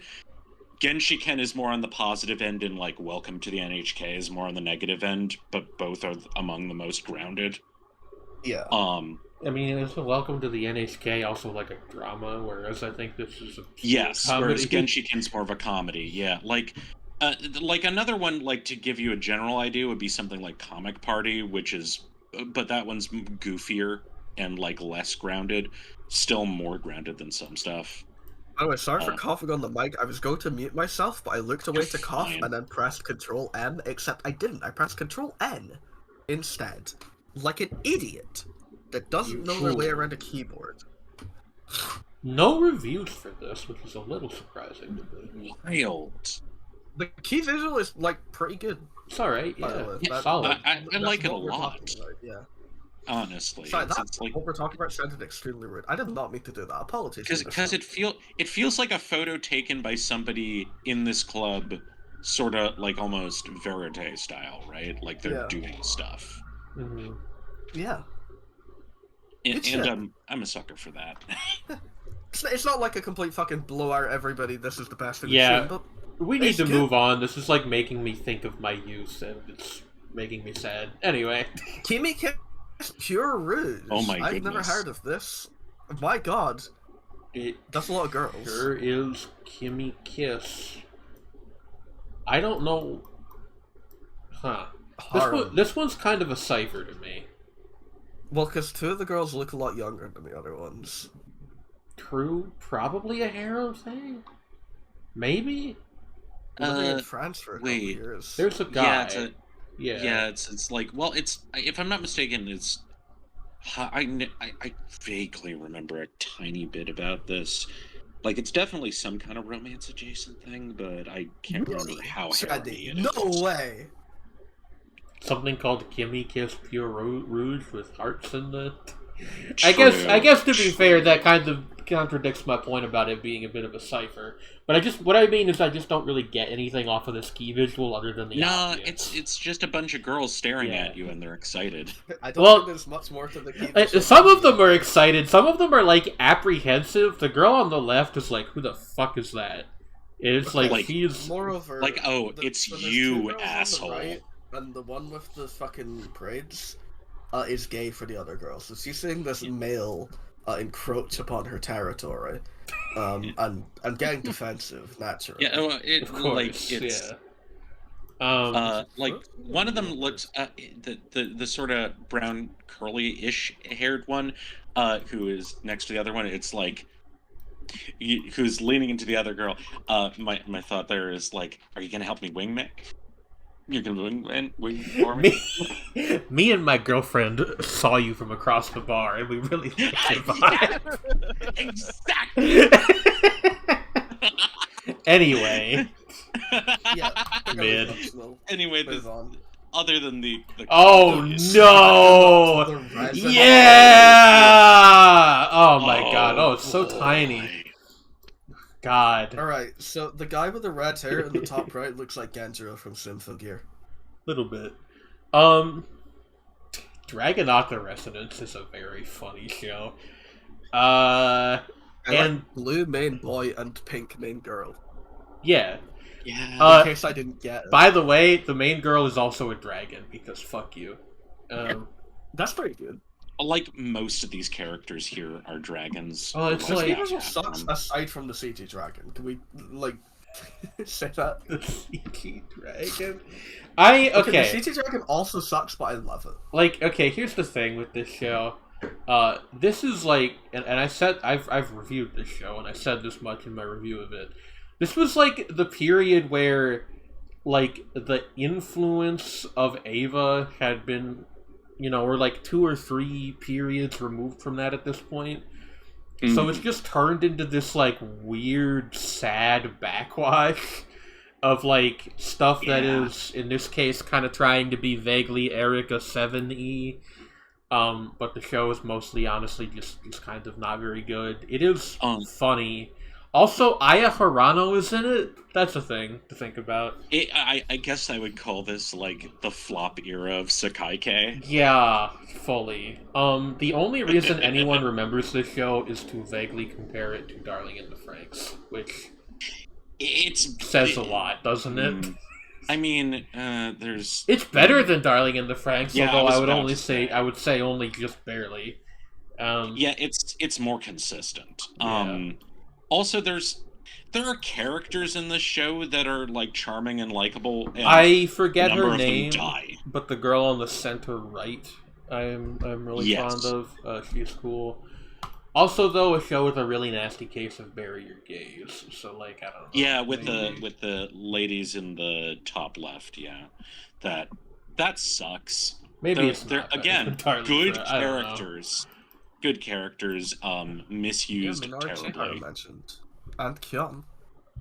Genshiken is more on the positive end and like Welcome to the NHK is more on the negative end, but both are among the most grounded. Yeah. I mean, it's a Welcome to the NHK also like a drama, whereas I think this is a Yes, comedy. whereas Genshiken's more of a comedy. Yeah, like another one like to give you a general idea would be something like Comic Party, which is but that one's goofier and like less grounded, still more grounded than some stuff. By the way, sorry for coughing on the mic. I was going to mute myself, but I looked away You're to cough fine. and then pressed Control M, except I didn't. I pressed Control N instead. Like an idiot that doesn't know their way around a keyboard. No reviews for this, which is a little surprising to me. Wild. The key visual is, like, pretty good. It's alright, By the yeah. way. It's That- solid. I that's like it a what we're lot. talking about, yeah. Honestly, Sorry, it's like what we're talking about sounded extremely rude. I did not mean to do that. Apologies. because it feels like a photo taken by somebody in this club, sort of like almost verite style, right? Like they're Yeah. doing stuff. Mm-hmm. Yeah. And, Good shit. I'm a sucker for that. It's not like a complete fucking blowout, everybody, this is the best thing Yeah. we've seen, but We need It's to good. move on. This is like making me think of my youth, and it's making me sad. Anyway. Kimi Kiss Pure Rouge. Oh my I've never goodness. heard of this. My God. It That's a lot of girls. sure is Kimmy Kiss. I don't know. Huh. Harem. This one's kind of a cipher to me. Well, because two of the girls look a lot younger than the other ones. True, probably a harem thing? Maybe? Living in France for a couple wait. years. There's a Yeah, guy. yeah, it's like, well, it's if I'm not mistaken, it's I vaguely remember a tiny bit about this. Like, it's definitely some kind of romance adjacent thing, but I can't remember how heavy it is. No way! Something called Kimmy Kiss Pure Rouge with hearts in it. True, I guess to be fair, true. that kind of contradicts my point about it being a bit of a cipher. But what I mean is I just don't really get anything off of this key visual other than the No, obvious. it's just a bunch of girls staring Yeah. at you and they're excited. I don't Well, think there's much more to the key Some of them are excited. Some of them are like apprehensive. The girl on the left is like, "Who the fuck is that?" It's like, Like, she's Moreover, Like, oh, it's there's you, two girls on the asshole. right, and the one with the fucking braids is gay for the other girl. So she's seeing this male encroach upon her territory, and getting defensive naturally. Yeah, well, of course, it's yeah. like one of them looks the sort of brown curly-ish haired one, who is next to the other one. It's like who's leaning into the other girl. My thought there is like, are you gonna help me wingman? You're gonna wing for me? Me and my girlfriend saw you from across the bar, and we really liked your vibe. Exactly. Anyway, Yeah. Mid. Anyway, Move on. other than the oh no! The resin- Yeah! Oh my god! Oh, it's so tiny. God, Alright, so the guy with the red hair in the top right looks like Genjiro from Symphogear. little bit. Dragonaut the Resonance is a very funny show. I And- like blue main boy and pink main girl. Yeah. Yeah. In case I didn't get it. By the way, the main girl is also a dragon because fuck you. That's pretty good. Like most of these characters here are dragons. Oh, it's Or like- This like visual sucks aside from the CG dragon. Can we, like, Say that. The CG dragon. Okay, the Okay. CG Dragon also sucks, but I love it. Like, okay, here's the thing with this show. This is like, and I said I've reviewed this show, and I said this much in my review of it. This was like the period where, like, the influence of Ava had been, we're like 2 or 3 periods removed from that at this point. So it's just turned into this like weird, sad backwash of like stuff that is, in this case, kind of trying to be vaguely Erica 7-y. But the show is mostly, honestly, just kind of not very good. It is funny. Also, Aya Hirano is in it. That's a thing to think about. I guess I would call this like the flop era of Sakaike. Yeah, fully. The only reason anyone remembers this show is to vaguely compare it to Darling in the Franxx, which says a lot, doesn't it? I mean, there's... It's better than Darling in the Franxx, Yeah, although I would say only just barely. Yeah, it's more consistent. Yeah. Also, there are characters in this show that are like charming and likable. And I forget a number her of them name, die. But the girl on the center right, I'm really fond of. She's cool. Also, though, a show with a really nasty case of bury your gaze. So, like, I don't know. Yeah, with the ladies in the top left. Yeah, that sucks. Maybe it's not again good characters. Good characters, misused terribly. Mentioned. And Kyon.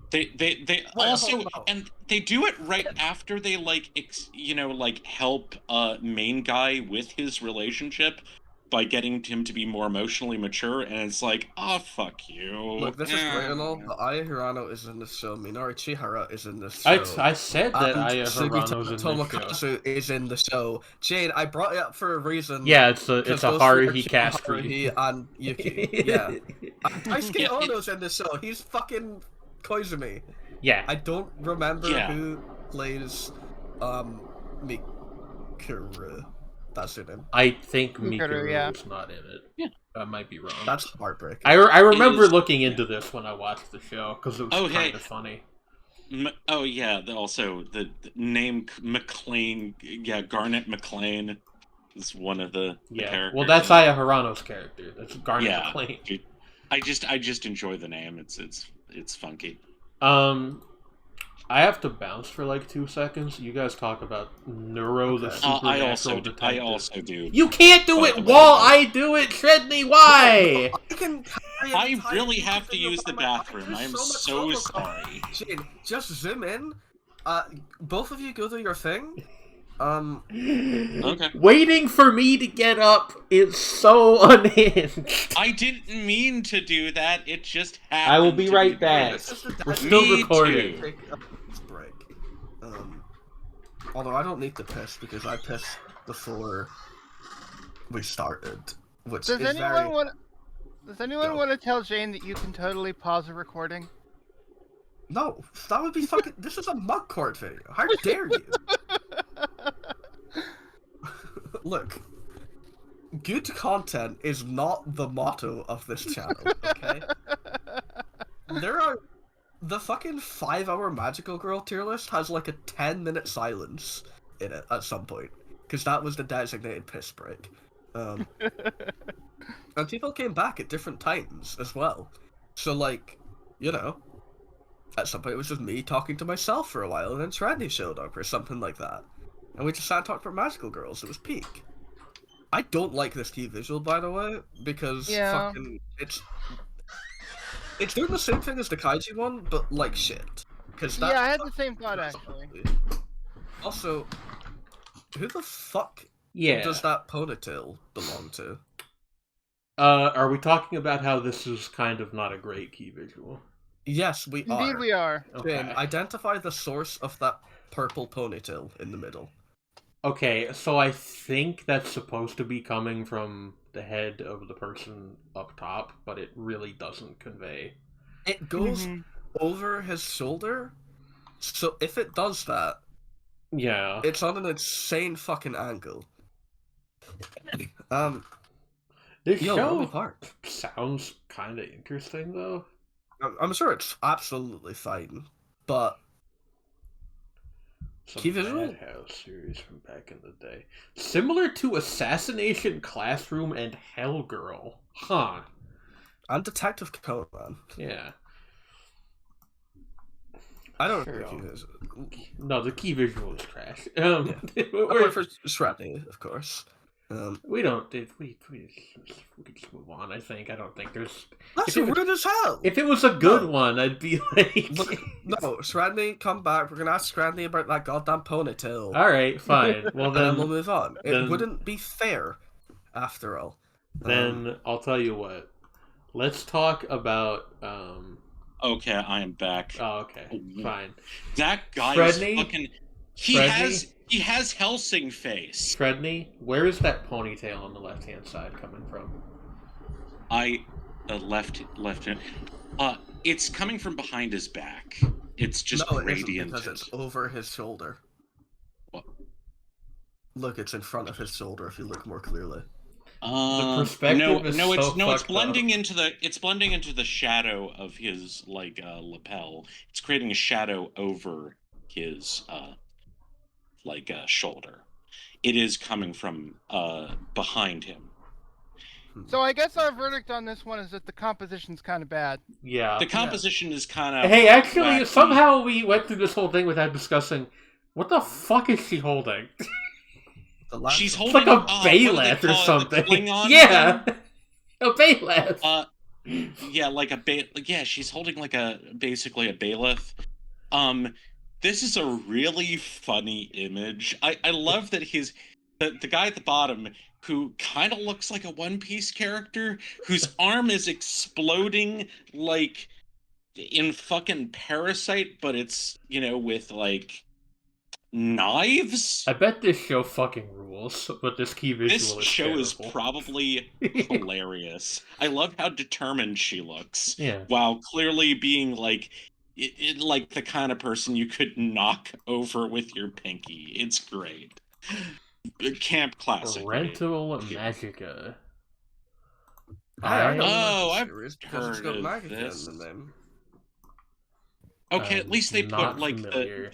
They also, and they do it right after they help main guy with his relationship by getting him to be more emotionally mature, and it's like, oh, fuck you. Look, this is great and all, but Aya Hirano is in this show, Minori Chihara is in this show. I said that Aya Hirano's in Tomokazu this show. is in the show. Jade, I brought it up for a reason. Yeah, it's a Haruhi Castry. And Yuki. Yeah. Daisuke Ono's in this show. He's fucking Koizumi. Yeah. I don't remember who plays Mikuru. That's her name. I think Mikuru is not in it. Yeah. I might be wrong. That's heartbreaking. I remember looking into this when I watched the show, because it was kind of funny. Also, the name McLean, Garnet McLean is one of the characters. Well, that's Aya Hirano's character. That's Garnet McLean. I just enjoy the name. It's funky. I have to bounce for like 2 seconds. You guys talk about Neuro, the supernatural detective. I also do. You can't do it while I do it, Shredney. Why? I really have to use the bathroom. I'm so sorry. Jade, just zoom in. Both of you go do your thing. Okay. Waiting for me to get up is so unhinged. I didn't mean to do that. It just happened. I will be right back. We're still recording. Break. Although I don't need to piss because I pissed before we started. Which Does anyone want to tell Jane that you can totally pause a recording? No, that would be fucking. This is a mug court video. How dare you? Look, good content is not the motto of this channel, okay? The fucking 5-hour Magical Girl tier list has like a 10-minute silence in it at some point, because that was the designated piss break. And people came back at different times as well. So, like, at some point it was just me talking to myself for a while, and then Trendy showed up or something like that. And we just sat and talked about Magical Girls. It was peak. I don't like this key visual, by the way, because fucking it's doing the same thing as the Kaiji one, but like shit. I had the same thought actually. Also, who the fuck does that ponytail belong to? Are we talking about how this is kind of not a great key visual? Yes, we are. Indeed we are. Okay. Jane, identify the source of that purple ponytail in the middle. Okay, so I think that's supposed to be coming from the head of the person up top, but it really doesn't convey. It goes over his shoulder, so if it does that, it's on an insane fucking angle. This show sounds kind of interesting, though. I'm sure it's absolutely fine. But Some Key visual? Madhouse series from back in the day. Similar to Assassination Classroom and Hellgirl. Huh. and Detective Conan. Yeah. I don't Sure. know key visual. No, the key visual is trash. I'm we're- for Shrapney, of course. we don't. We could just move on. I think. I don't think there's. That's If it was- rude as hell. If it was a good No. one, I'd be like. Look, no, Shrapney, come back. We're gonna ask Shrapney about that goddamn ponytail. All right, fine. Well and then we'll then, move on. It then- wouldn't be fair, after all. then I'll tell you what. Let's talk about. Okay, I am back. Oh, okay, fine. That guy Fredney? is fucking. He Fredney? has Helsing face. Fredney, where is that ponytail on the left-hand side coming from? Left. It's coming from behind his back. It's just no, it isn't, gradient. because it's over his shoulder. What? Look, it's in front of his shoulder. If you look more clearly. The perspective is so it's fucked blending up. into the shadow of his lapel. It's creating a shadow over his shoulder. It is coming from behind him. So I guess our verdict on this one is that the composition's kind of bad. Yeah. The composition is kind of. Hey, actually, wacky. somehow we went through this whole thing without discussing what the fuck is she holding? The last She's one. It's like holding a what do they bayleth or call it, the something. Klingon Yeah, thing? a bayleth. Yeah, like yeah, she's holding basically a bailiff. This is a really funny image. I love that the guy at the bottom who kind of looks like a One Piece character whose arm is exploding like in fucking Parasite, but it's with knives. I bet this show fucking rules, but this key visual This is show is terrible. probably hilarious. I love how determined she looks, Yeah. while clearly being like the kind of person you could knock over with your pinky. It's great. Camp classic. Rental Yeah. Magica. I know Oh, what I've series because it's got heard of Magic this. in the name. Okay, at least they not put like familiar.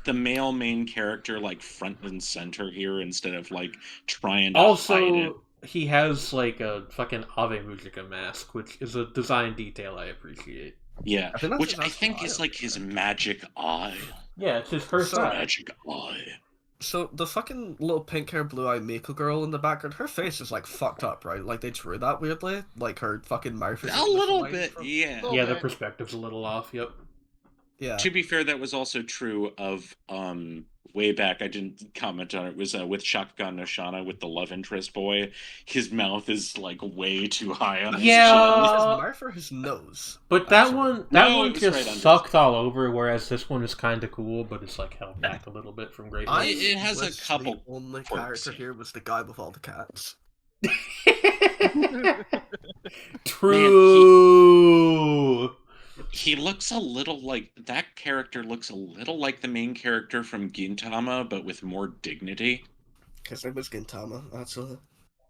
the male main character front and center here instead of trying to hide it. Also, he has a fucking Ave Musica mask, which is a design detail I appreciate. Yeah, I think that's which his I actual think is eye, his magic eye. Yeah, it's his first So- eye. Magic eye. So the fucking little pink hair, blue eye Mako girl in the background, her face is fucked up, right? They drew that weirdly, her fucking mouth is A little misaligned bit, from- yeah. Little Yeah, the bit. perspective's a little off. Yep. Yeah. To be fair, that was also true of way back. I didn't comment on it. Was with Shotgun no Shana with the love interest boy. His mouth is way too high on his Yeah. chin. his mouth or his nose? But that Actually. one No, one it was just right under. sucked all over, whereas this one is kind of cool, but it's held back a little bit from Great I Lakes. It has a wish couple The only quirks, character yeah. here was the guy with all the cats. True. He looks a little that character looks a little like the main character from Gintama, but with more dignity. His name was Gintama, actually.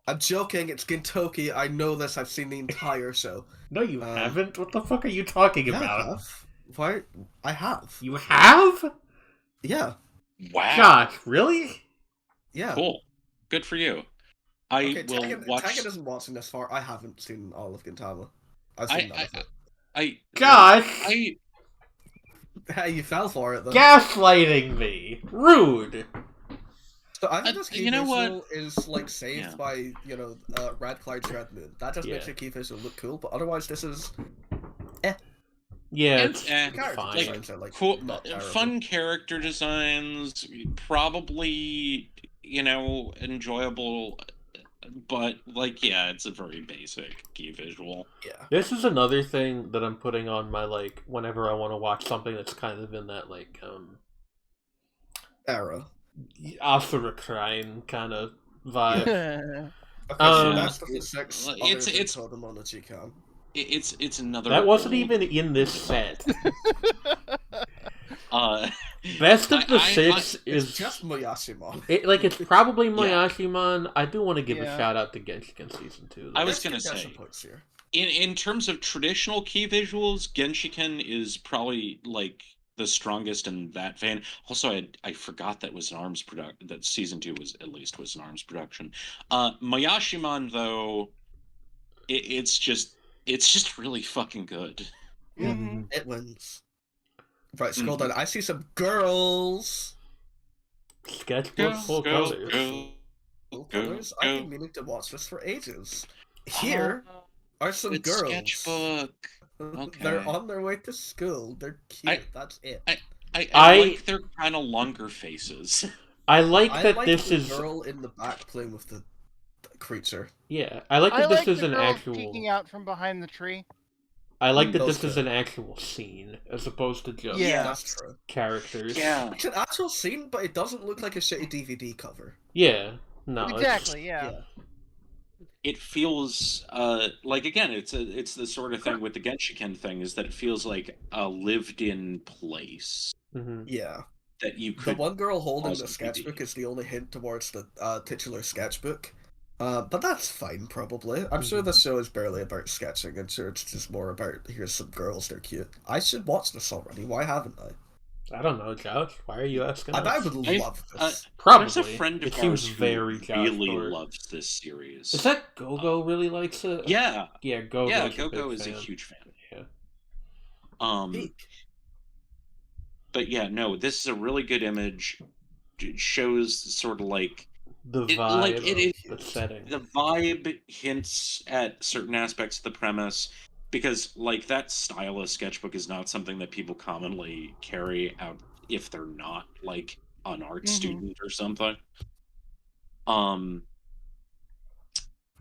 I'm joking, it's Gintoki. I know this, I've seen the entire show. No, you haven't. What the fuck are you talking Yeah, I about? have. Why? I have. You have? Yeah. Wow. Josh, really? Yeah. Cool. Good for you. I Okay, will watch. Tegan isn't watching this far. I haven't seen all of Gintama. I've seen none of it. Josh! I Hey, you fell for it, though. Gaslighting me. Rude. So I think this key you know visual what? is saved Yeah. by Red Cloud Red Moon. That just makes Yeah. the key visual look cool, but otherwise this is Yeah, It's, it's character fine. designs are cool, not terrible. fun character designs, probably enjoyable, but yeah, it's a very basic key visual. Yeah. This is another thing that I'm putting on my whenever I want to watch something that's kind of in that Era. Asura Crime kind of vibe. Okay, so Um, that's the six. it's- Todemonochi Kan. It's another. That wasn't old- even in this set. Uh, Best of the I- six It's is just Moyashima. it's probably Yeah. Moyashiman. I do want to give a Yeah. shout out to Genshiken season 2. I though. was gonna Let's get say- some points here. in terms of traditional key visuals, Genshiken is probably the strongest in that vein. Also, I forgot that was an ARMS production. That season 2 was an ARMS production. Mayashiman, though, it's just really fucking good. Yeah, Mm-hmm. it wins. Right, scroll down. I see some girls. Sketchbook full colors. Full colors. I've been meaning to watch this for ages. Here are some It's girls. sketchbook. Okay. They're on their way to school. They're cute. That's it. I like their kind of longer faces. I like that like this the is girl in the back playing with the creature. Yeah, I like that this is the an girls actual. peeking out from behind the tree. I like that Those this is two. an actual scene as opposed to just Yeah. That's true. characters. Yeah. It's an actual scene, but it doesn't look like a shitty DVD cover. Yeah. No. Exactly. Yeah. It feels like, again, it's the sort of thing with the Genshiken thing, is that it feels like a lived-in place Mm-hmm. Yeah. that you The could. one girl holding the possibly be. sketchbook is the only hint towards the titular sketchbook. But that's fine, probably. I'm sure the show is barely about sketching. I'm sure it's just more about, here's some girls, they're cute. I should watch this already. Why haven't I? I don't know, Josh. Why are you asking us? I would love this. Probably. There's a friend of It ours seems who very Josh really forward. loves this series. Is that Gogo really likes it? Yeah. Yeah, Gogo. Yeah, Gogo is a huge fan. Yeah. Peak. But yeah, no, this is a really good image. It shows sort of like The It- vibe, like, it of the setting. the vibe hints at certain aspects of the premise, because like that style of sketchbook is not something that people commonly carry out if they're not like an art student or something.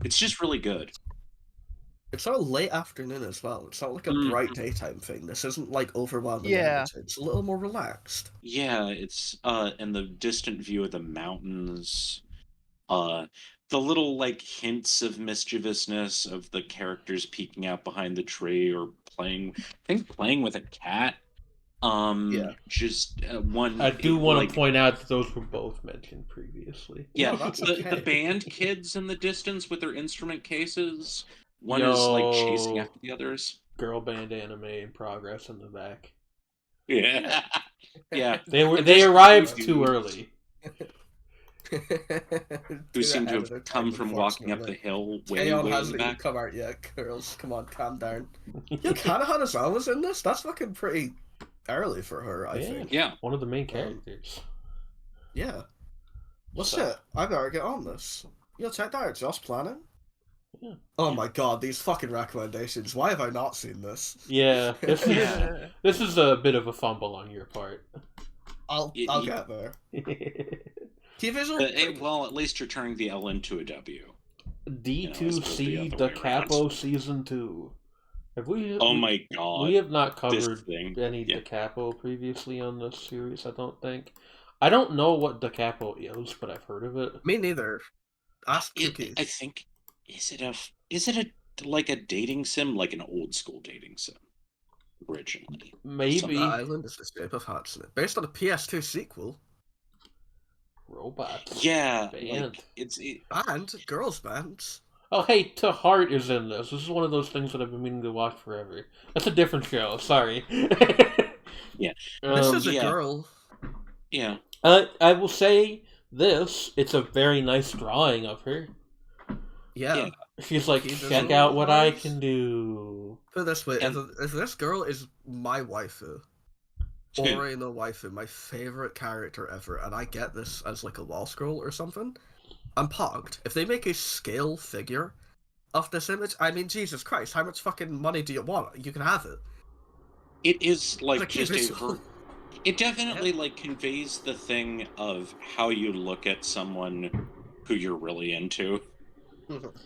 It's just really good. It's all late afternoon as well. It's not like a bright daytime thing. This isn't like overwhelming Yeah. energy. It's a little more relaxed. Yeah, it's and the distant view of the mountains, the little like hints of mischievousness of the characters peeking out behind the tree or playing with a cat. Just one. I do want like, to point out that those were both mentioned previously. Yeah, No, that's the okay. band kids in the distance with their instrument cases. One is like chasing after the others. Girl band anime in progress in the back. Yeah, yeah. They arrived too early. Who seem to have come from walking up the hill way Aeon in the hasn't even back. come out yet, girls. Come on, calm down. Yo, Kanahanazawa's in this? That's fucking pretty early for her, I think. Yeah. One of the main characters. Yeah. Well, So- shit. I better get on this. Yo, check that out. Josh planning? Yeah. Oh my god, these fucking recommendations. Why have I not seen this? Yeah, this is a bit of a fumble on your part. I'll get there. T-Visual? Well, at least you're turning the L into a W. D2C Da Capo Season 2. Have we? Oh my god. We have not This covered thing. any Yeah. Da Capo previously on this series, I don't think. I don't know what Da Capo is, but I've heard of it. Me neither. Ask Cookie. I think is it a like a dating sim, like an old school dating sim originally? Maybe. The Island is the shape of Hatsune. Based on a PS2 sequel. Robots. Yeah, Band. like And girls' bands. Oh, hey, To Heart is in this. This is one of those things that I've been meaning to watch forever. That's a different show, sorry. Yeah. This is a yeah. girl. Yeah. I will say this, it's a very nice drawing of her. Yeah. She's like, Keep it check in out what I mind. can do. Put it this way, And- if this girl is my waifu, Ori no waifu, my favorite character ever, and I get this as like a wall scroll or something, I'm pogged. If they make a scale figure of this image, I mean, Jesus Christ, how much fucking money do you want? You can have it. It is like Like, just visual. it definitely like conveys the thing of how you look at someone who you're really into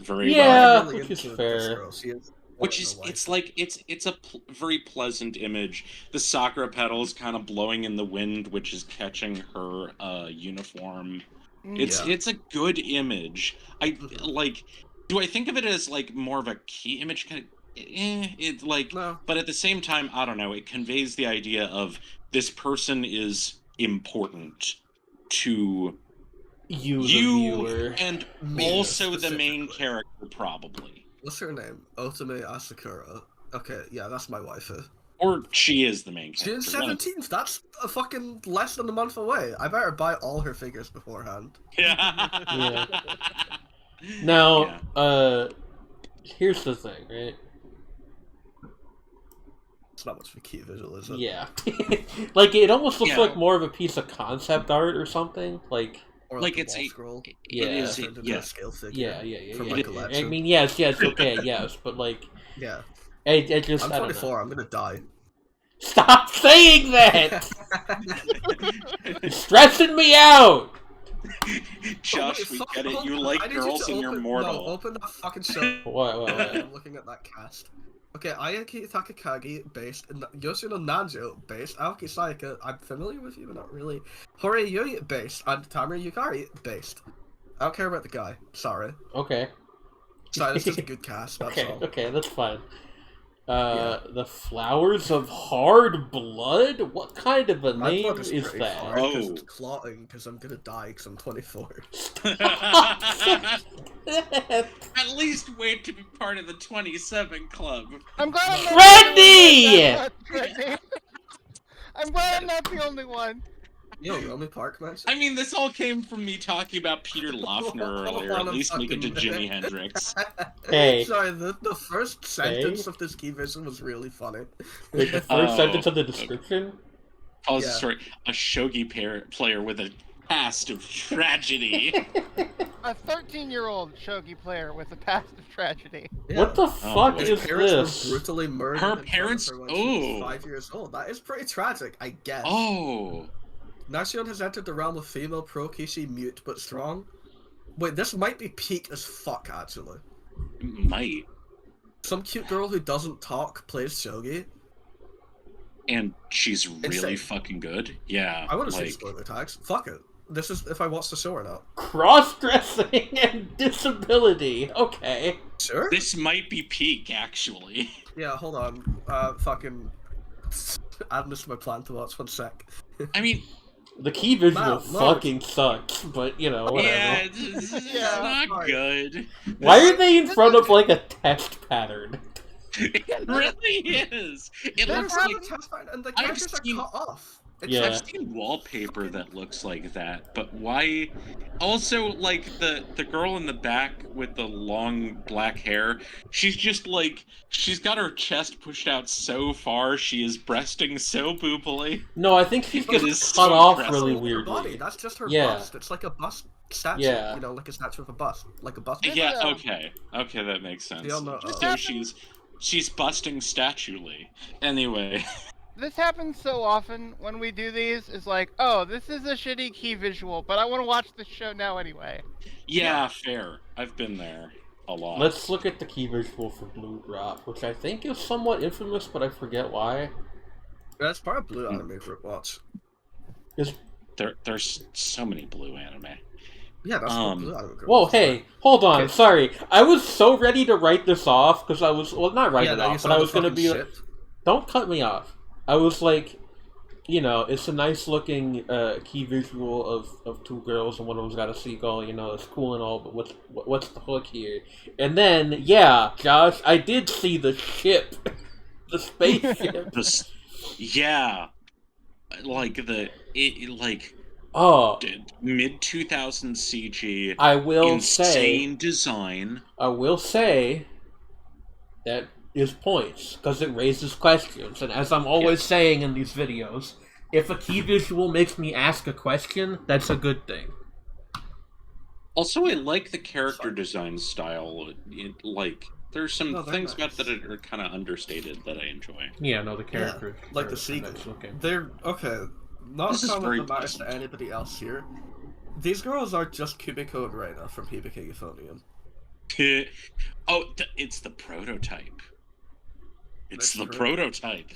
very Yeah. well. I'm really which is into fair. this girl. She is Which Ori is no it's waifu. like it's a very pleasant image. The sakura petals kind of blowing in the wind, which is catching her uniform. It's Yeah. it's a good image. I like. Do I think of it as like more of a key image? Kind of, it like. No. But at the same time, I don't know. It conveys the idea of this person is important to You, the you viewer. and Me, also the main specifically. character, probably. What's her name? Otome Asakura. Okay, yeah, that's my waifu. Or she is the main June character. one of- 17th. That's a fucking less than a month away. I better buy all her figures beforehand. Yeah. Now, Yeah. here's the thing, right? It's not much of a key visual, is it? Yeah. Like, it almost looks Yeah. like more of a piece of concept art or something. Like, Or Like, a it's wall a- scroll. Yeah. It is. Turned into Yeah. a scale figure. yeah. From It- my I collection. mean, yes, okay, yes, but like, Yeah. I just, I'm I don't know. 24. I'm gonna die. Stop saying that! It's stressing me out! Josh, we get it. You like girls and you're mortal. No, open that fucking show. What? I'm looking at that cast. Okay, Ayaki Takakagi based, Yoshino Nanjo based, Aoki Sayaka, I'm familiar with you, but not really. Horiyui based, and Tamura Yukari based. I don't care about the guy. Sorry. Okay. Sorry, this is a good cast, that's all. Okay, that's fine. The Flowers of Hard Blood? What kind of a My name blood is pretty that? hard 'cause Oh. it's clotting, because I'm gonna die because I'm 24. At least wait to be part of the 27 club. I'm glad I'm not Randy! I'm glad I'm not the only one. Yo, Romy Park mentioned? I mean, this all came from me talking about Peter Loeffner earlier. At least make it to Jimi Hendrix. Hey. Sorry, the first sentence of this key vision was really funny. Wait, the first Oh, sentence of the description? Tells the Yeah. story. A shogi player with a past of tragedy. A 13-year-old shogi player with a past of tragedy. Yeah. What the fuck boy. His is parents this? were brutally murdered. Her in front of parents- her when she oh. was 5 years old. That is pretty tragic, I guess. Oh. Nashion has entered the realm of female pro-kishi, mute but strong. Wait, this might be peak as fuck, actually. Might. Some cute girl who doesn't talk plays shogi. And she's really Insane. fucking good. Yeah. I want to see like, spoiler tags. Fuck it. This is if I watch the show or not. Cross-dressing and disability. Okay. Sure. this might be peak, actually. Yeah, hold on. Fucking. Add this to my plan to watch. 1 sec. I mean, The key visual Wow, fucking sucks, but you know, whatever. yeah, it's Yeah. not good. Why are they in front of like a test pattern? It really is. It There's looks not like a test pattern, and the I've characters are seen- cut off. It's Yeah. I've seen wallpaper that looks like that, but why? Also, like the girl in the back with the long black hair, she's just like she's got her chest pushed out so far, she is breasting so boopily. No, I think she's It just is cut so off impressive. really her body. weirdly. That's just her Yeah. bust. It's like a bust statue. Yeah. You know, like a statue of a bust. Like a bust. Yeah, Yeah. okay, that makes sense. Yeah, no, So she's busting statuely. Anyway, This happens so often when we do these. Is like, oh, this is a shitty key visual, but I want to watch the show now anyway. yeah, fair. I've been there a lot. Let's look at the key visual for Blue Drop, which I think is somewhat infamous, but I forget why. That's part of Blue Anime Group Watch. There's so many blue anime. Yeah, that's what Blue Anime Group Whoa, Watch. hey, hold on. Okay. Sorry, I was so ready to write this off because I was not write Yeah, it now you off, saw but I the was gonna fucking be. shit. Don't cut me off. I was like, you know, it's a nice looking key visual of two girls and one of them's got a seagull. You know, it's cool and all, but what's the hook here? And then, yeah, Josh, I did see the ship, the spaceship. Yeah, like Oh, mid 2000s CG. I will Insane design. I will say that is points because it raises questions, and as I'm always saying in these videos, if a key visual makes me ask a question, that's a good thing. Also, I like the character design style. There's some No, they're things about nice. that are kind of understated that I enjoy. Yeah, no, the characters like are the sequel. nice looking. They're okay. Not This a is comment very that matters to pleasant. anybody else here. These girls are just Kumiko and Reina from Hibiki Euphonium. It's the prototype. It's That's the true. prototype.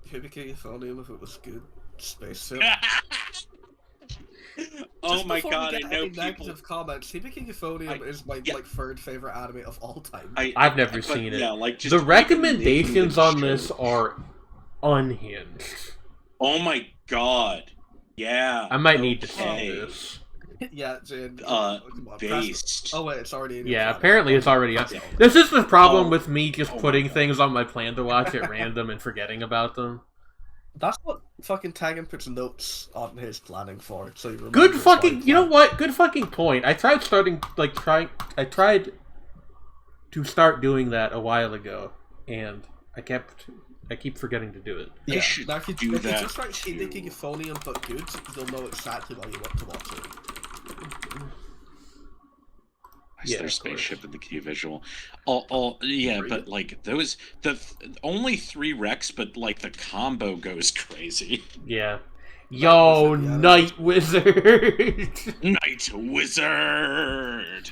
Hibiki Euphonium, if it was good, spaceship. Oh Just my before we god, I get know any people. negative comments. Hibiki Euphonium is my yeah. third favorite anime of all time. I've never but seen it. Yeah, like just The even recommendations naming on the this show. are unhinged. Oh my god. Yeah. I might need to see Okay. this. Yeah, Jane. Uh, Come on, based. Oh wait, it's already in your Yeah, plan. apparently it's already up. Yeah. This is the problem Oh. with me just Oh my putting God. things on my plan to watch at random and forgetting about them. That's what fucking Tagan puts notes on his planning for, so you remember. Good it's fucking. like You know that. what? Good fucking point. I tried to start doing that a while ago, and I keep forgetting to do it. I Yeah, should now if you, do if you that just write too. Shingeki Euphonium but good, you'll know exactly why you want to watch it. Is Yeah, there of spaceship course. in the key visual? Yeah, Really? but like those only 3 wrecks, but like the combo goes crazy. Yeah. Yo, Night Wizard, the Night Wizard.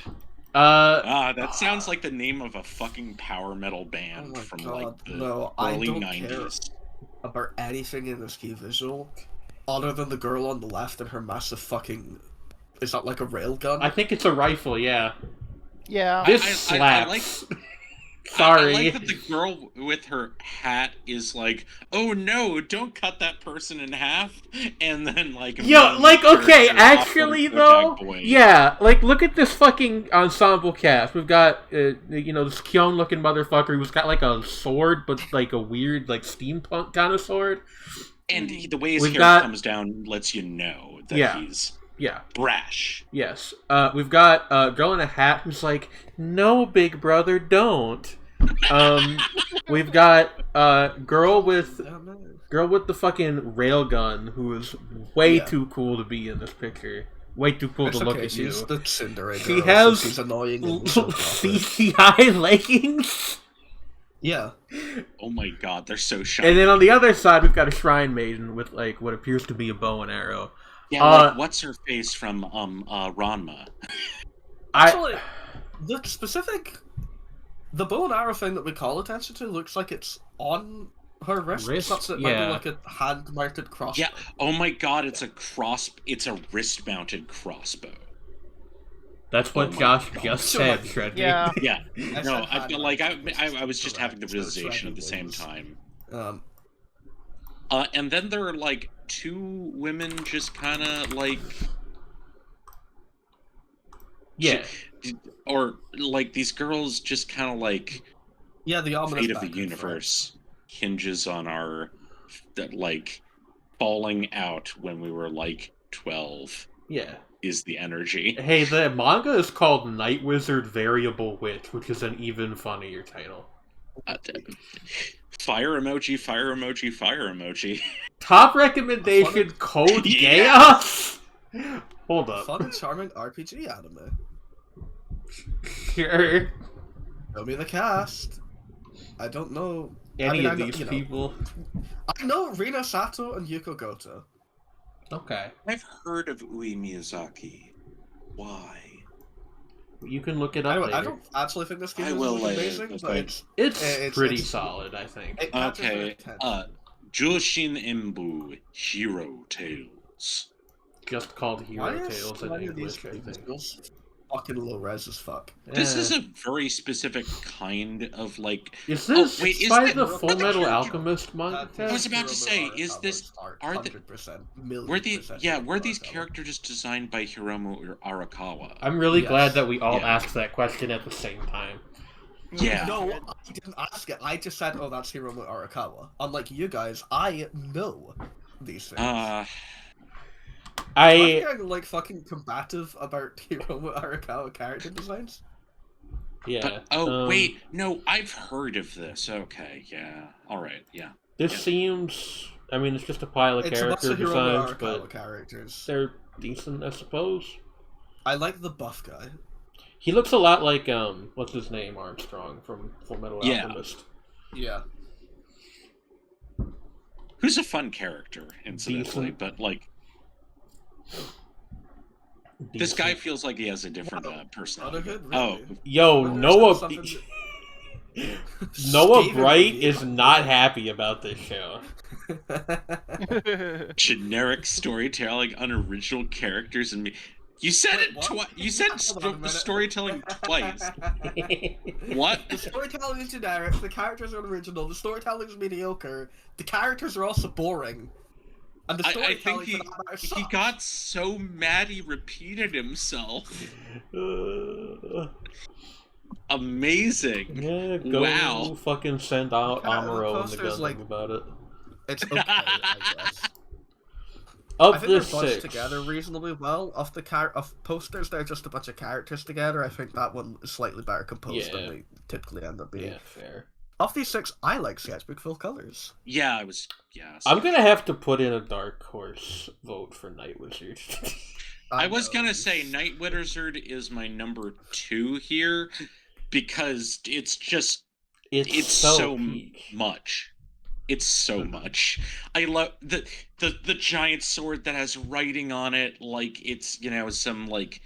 Night Wizard. That sounds like the name of a fucking power metal band Oh my from God, like the no, I early don't 90s. about anything in this key visual, other than the girl on the left and her massive fucking. Is that like a railgun? I think it's a rifle. Yeah. Yeah. This I like- slaps. I Sorry. like that the girl with her hat is like, "Oh no, don't cut that person in half," and then like, Yo, main like, okay, character actually, Aqua though, Bojack Boy. yeah, like, look at this fucking ensemble cast. We've got, this Kyon-looking motherfucker who's got, like, a sword, but, like, a weird, like, steampunk kind of sword. And the way his We've hair got- comes down lets you know that Yeah. he's Yeah, brash. yes. We've got a girl in a hat who's like, no, big brother, don't. We've got girl with the fucking railgun who is way Yeah. too cool to be in this picture. Way too cool It's to look okay, at she's you. the Cinderella. She girl, has so she's annoying and so proper. CGI leggings. Yeah. Oh my god, they're so shiny. And then on the other side, we've got a shrine maiden with like what appears to be a bow and arrow. Yeah, like, what's her face from Ranma? Actually, the bow and arrow thing that we call attention to looks like it's on her wrist. That's it. Might Yeah. be like a hand-mounted crossbow. Yeah. Oh my god, it's a wrist-mounted crossbow. That's what my Josh God. just So said, much- Shreddy. Yeah. Yeah. I No, said I feel like hand-mounted. I was just having the Correct. So it's realization at the same wings. time. Um, And then there are like 2 women just kind of like, Yeah. or like these girls just kind of like, yeah, the ominous fate of the back and front. universe hinges on our like falling out when we were like 12 Yeah. is the energy. Hey, the manga is called Night Wizard Variable Witch, which is an even funnier title. Fire emoji, fire emoji, fire emoji. Top recommendation, Code Yes! Chaos? Hold up. Fun and charming RPG anime. Sure. Show me the cast. I don't know Any I of know- these you know. people. I know Rina Sato and Yuko Goto. Okay. I've heard of Ui Miyazaki. Why? You can look it up later. I don't actually think this game I is will later, amazing, that's but fine. It's pretty it's- solid, I think. it catches my Okay, attention. Jushin Embu Hero Tales. Just called Why Hero is Tales so in many of these English, I think. visuals fucking low res as fuck? This is Eh. a very specific kind of like. Is this wait, is by that- the are Full the Metal character- Alchemist manga? I was about to say, is this- are the- 100%, Were these million% were these Arakawa. characters designed by Hiromu Arakawa? I'm really Yes. glad that we all Yeah. asked that question at the same time. Yeah. No, I didn't ask it. I just said, "Oh, that's Hiromu Arakawa." Unlike you guys, I know these things. I'm getting like fucking combative about Hiromu Arakawa character designs. Yeah. But wait, no, I've heard of this. Okay, yeah, all right, yeah. This yeah. seems. I mean, it's just a pile of It's a bunch character of Hiromu designs, Arakawa but characters. they're decent, I suppose. I like the buff guy. He looks a lot like what's his name, Armstrong from Full Metal Yeah. Alchemist. Yeah. Who's a fun character, incidentally, Decent. but like this Decent. guy feels like he has a different personality. Brotherhood, Oh, really? Yo, When there's Noah. something Noah Steven Bright Reed. is not happy about this show. generic storytelling, unoriginal characters, and me. You said Wait, it what? twice. You said Hold on a minute. storytelling twice. What? The storytelling is generic, the characters are original, the storytelling is mediocre, the characters are also boring. And the I storytelling think for that matter he sucks. got so mad he repeated himself. Amazing. Yeah, go Wow. fucking send out The Amuro and the poster's Gundam like, about it. it's okay, I guess. I Of think they're the bunched 6. together reasonably well. Of posters, they're just a bunch of characters together. I think that one is slightly better composed than Yeah. they typically end up being. Yeah, fair. Of these 6, I like sketchbook full colors. Yeah, I'm gonna have to put in a dark horse vote for Night Wizard. I was know. gonna say Night Wizard is my number 2 here because it's so peak. much. It's so much. I love the giant sword that has writing on it, like it's some like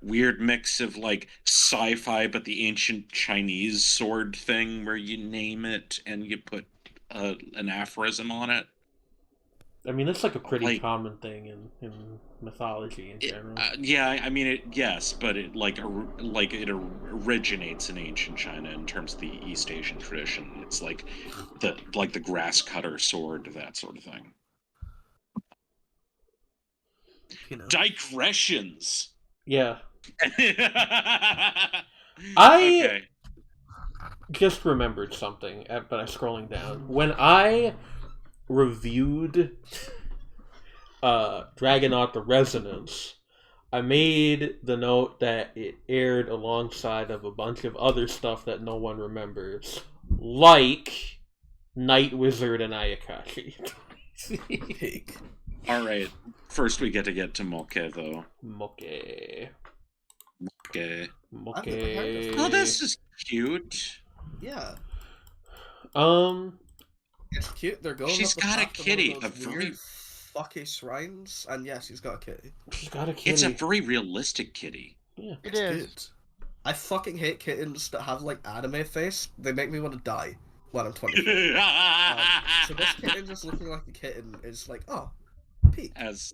weird mix of like sci-fi but the ancient Chinese sword thing where you name it and you put an aphorism on it. I mean, that's like a pretty Like, common thing in mythology in general. yeah, I mean yes, but it it originates in ancient China in terms of the East Asian tradition. It's like the grass cutter sword, that sort of thing. Digressions. Yeah. Okay. Just remembered something, but I'm scrolling down. When I reviewed Dragonaut the Resonance, I made the note that it aired alongside of a bunch of other stuff that no one remembers, like Night Wizard and Ayakashi. All right. First, we get to Moke, though. Moke. Oh, this is cute. Yeah. It's cute. They're going. She's up the got a path of kitty. one of those weird fucky shrines, and yeah, she's got a kitty. She's got a kitty. It's a very realistic kitty. Yeah, it is. Good. I fucking hate kittens that have like anime face. They make me want to die when I'm 24. So this kitten just looking like a kitten is like, oh, peak. As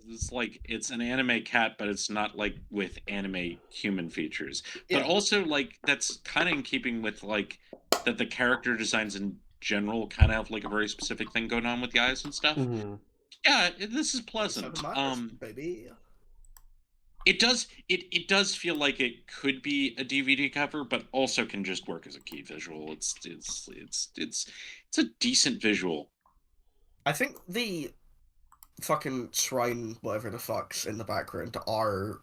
it's an anime cat, but it's not like with anime human features. Yeah. But also like that's kind of in keeping with like that the character designs in general kind of have like a very specific thing going on with the eyes and stuff. Mm-hmm. Yeah, this is pleasant. Baby. It does feel like it could be a DVD cover, but also can just work as a key visual. It's a decent visual. I think the fucking shrine, whatever the fuck's in the background, are.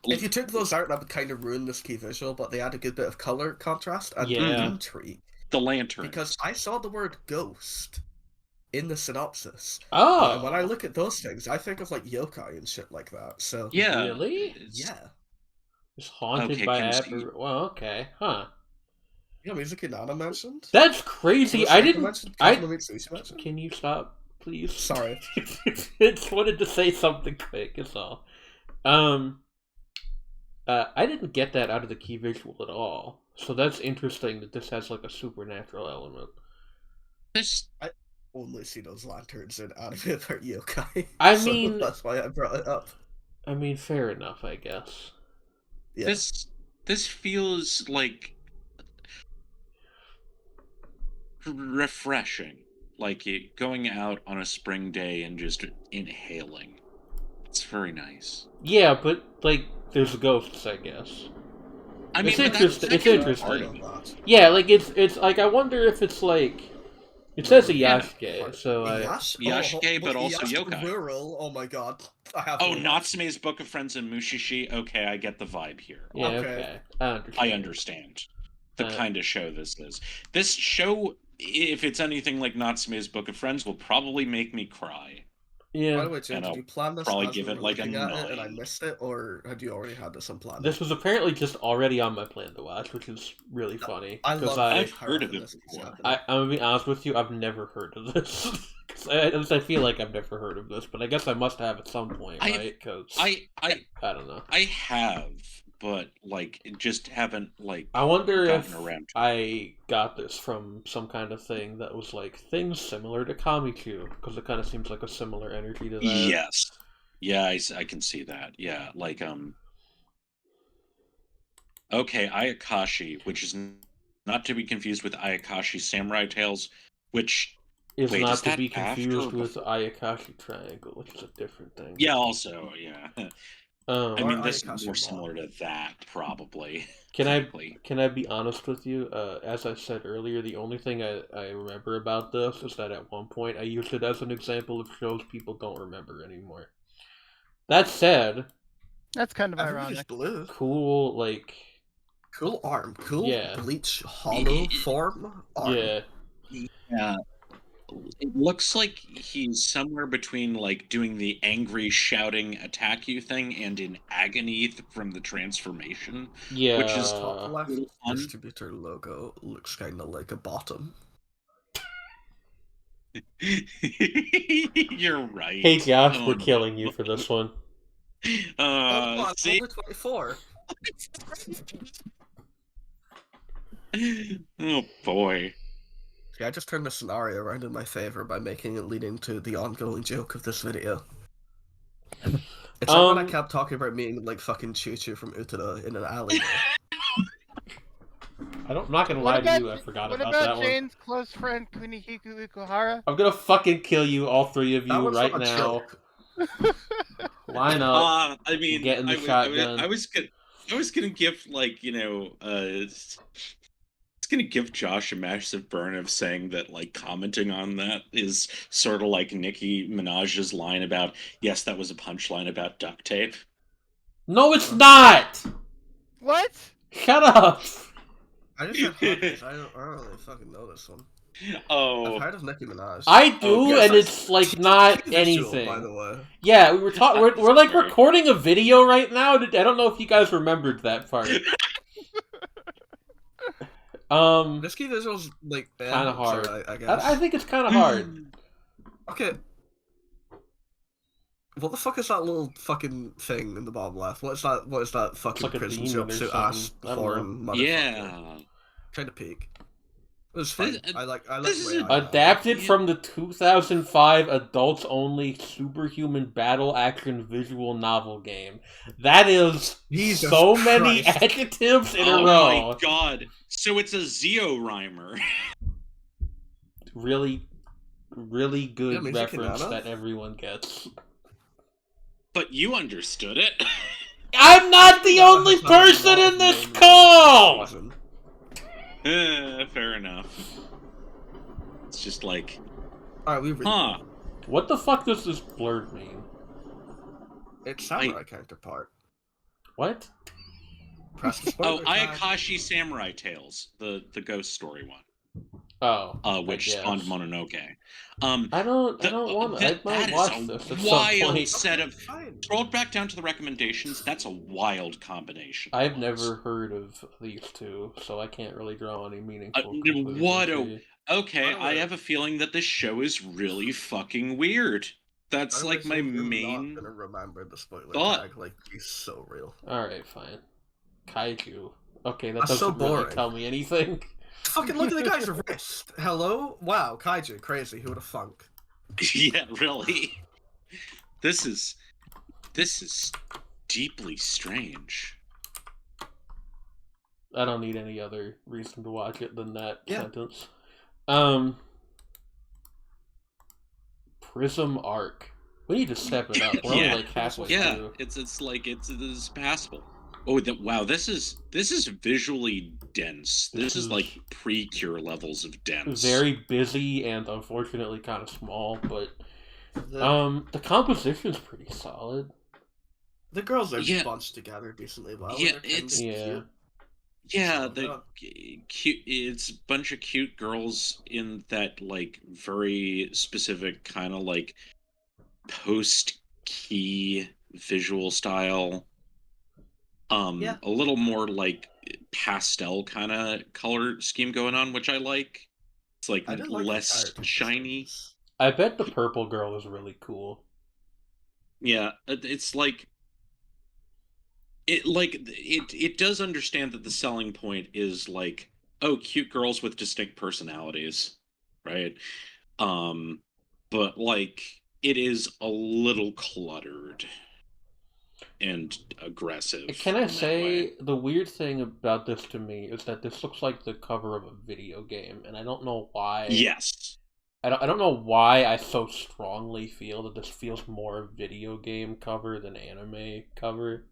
If you took those out, that would kind of ruin this key visual, but they add a good bit of color contrast and intrigue. The lantern. Because I saw the word ghost in the synopsis. Oh. And when I look at those things, I think of like yokai and shit like that. So yeah, really? Yeah. It's haunted by well, okay, huh? Yeah, Mizukina mentioned. That's crazy. I didn't. Can you stop, please? Sorry. I just wanted to say something quick. It's all. I didn't get that out of the key visual at all. So that's interesting that this has like a supernatural element. I only see those lanterns in anime about yokai. I mean, that's why I brought it up. I mean, fair enough, I guess. Yeah. This feels like refreshing, like going out on a spring day and just inhaling. It's very nice. Yeah, but like, there's ghosts, I guess. I mean, it's interesting. Yeah, like it's like I wonder if it's like it says a Yashike, so Yashike, but also yokai. Rural. Oh my god, Natsume's Book of Friends and Mushishi. Okay, I get the vibe here. Yeah, okay. I understand the kind of show this is. This show, if it's anything like Natsume's Book of Friends, will probably make me cry. Yeah. By the way, Jim, did you plan this? Probably give it like a 9. And I missed it, or had you already had this unplanned? This was apparently just already on my plan to watch, which is really funny. I've heard of it before. I'm gonna be honest with you, I've never heard of this. I feel like I've never heard of this, but I guess I must have at some point, right? Because I don't know. I have, but like just haven't like. I wonder if around I got this from some kind of thing that was like things similar to Kamichu, because it kind of seems like a similar energy to that. Yes, yeah, I can see that. Yeah, like Okay, Ayakashi, which is not to be confused with Ayakashi Samurai Tales, which is Wait, not is to that be after confused or with Ayakashi Triangle, which is a different thing. Yeah, also, yeah. I Or mean, this is Ayakashi more Law. similar to that, probably. Can frankly. I be honest with you? As I said earlier, the only thing I remember about this is that at one point I used it as an example of shows people don't remember anymore. That said, That's kind of Everybody's ironic. blue. cool, like, Cool arm. Cool Yeah. bleach hollow form arm. yeah, Yeah. It looks like he's somewhere between like doing the angry shouting attack you thing and in agony from the transformation, yeah. which is Top left fun. distributor logo looks kind of like a bottom. You're right. Hey Josh, Oh, we're killing you for this one. See? Over 24. Oh boy. See, I just turned the scenario around in my favor by making it lead into the ongoing joke of this video. It's like when I kept talking about meeting like fucking Choo-Choo from Utada in an alley. I'm not gonna lie to you, I forgot about that one. Jane's close friend Kunihiku Ikuhara? I'm gonna fucking kill you, all three of That you, one's right not a now. joke. Line up. I mean, Get in the shotgun. I was gonna give like it's gonna give Josh a massive burn of saying that like commenting on that is sort of like Nicki Minaj's line about yes, that was a punchline about duct tape. No, it's not. What? Shut up. I just said Hawkins. I don't really fucking know this one. Oh, I've heard of Nicki Minaj. I do, Oh, yes, and it's like not anything. By the way. Yeah, we're like recording a video right now. I don't know if you guys remembered that part. This key visual's like kind of hard. So I guess. I think it's kind of hard. Okay. What the fuck is that little fucking thing in the bottom left? What is that fucking like a prison demon or jumpsuit ass something. I don't foreign motherfucker? yeah. Trying to peek. It was fun. I like this is Ray Eye. Adapted from the 2005 adults-only superhuman battle action visual novel game. That is Jesus so many Christ. adjectives in a Oh row. my god! So it's a Zeo rhymer. Really, really good Yeah, Music reference Banana? that everyone gets. But you understood it. I'm not the only person in this call! Fair enough. It's just like, Alright, we huh? What the fuck does this blurred mean? It's samurai counterpart. What? Press the Oh, spoiler tag. Ayakashi Samurai Tales, the ghost story one. Oh, Which I spawned guess. Mononoke. I don't want to. I might watch this at some wild point. set of. Fine. Scroll back down to the recommendations. That's a wild combination. I've never heard of these two, so I can't really draw any meaningful conclusions what here. Okay, By the I way- have a feeling that this show is really fucking weird. That's like my You're main. not gonna remember the spoiler thought. tag. Like, he's so real. Alright, fine. Kaiju. Okay, that That's doesn't so really boring. tell me anything. Fucking look at the guy's wrist. Hello? Wow, kaiju, crazy. Who would have thunk? Yeah, really. This is deeply strange. I don't need any other reason to watch it than that Yeah. sentence. Prism Arc. We need to step it up. We're only Yeah. like halfway Yeah, through. it's passable. Oh, wow! This is visually dense. This is like pre-cure levels of dense. Very busy and unfortunately kind of small, but The, the composition's pretty solid. the girls are Yeah. bunched together decently well. Yeah, They're kinda it's- Yeah. Yeah, So, the cute. It's a bunch of cute girls in that like very specific kind of like post-key visual style. Yeah. A little more like pastel kind of color scheme going on, which I like. It's like I did like the less character shiny. designs. I bet the purple girl is really cool. Yeah, it's like it does understand that the selling point is like, oh, cute girls with distinct personalities, right? But like it is a little cluttered and aggressive. Can I in that say, way. the weird thing about this to me is that this looks like the cover of a video game, and I don't know why. Yes. I don't know why I so strongly feel that this feels more video game cover than anime cover.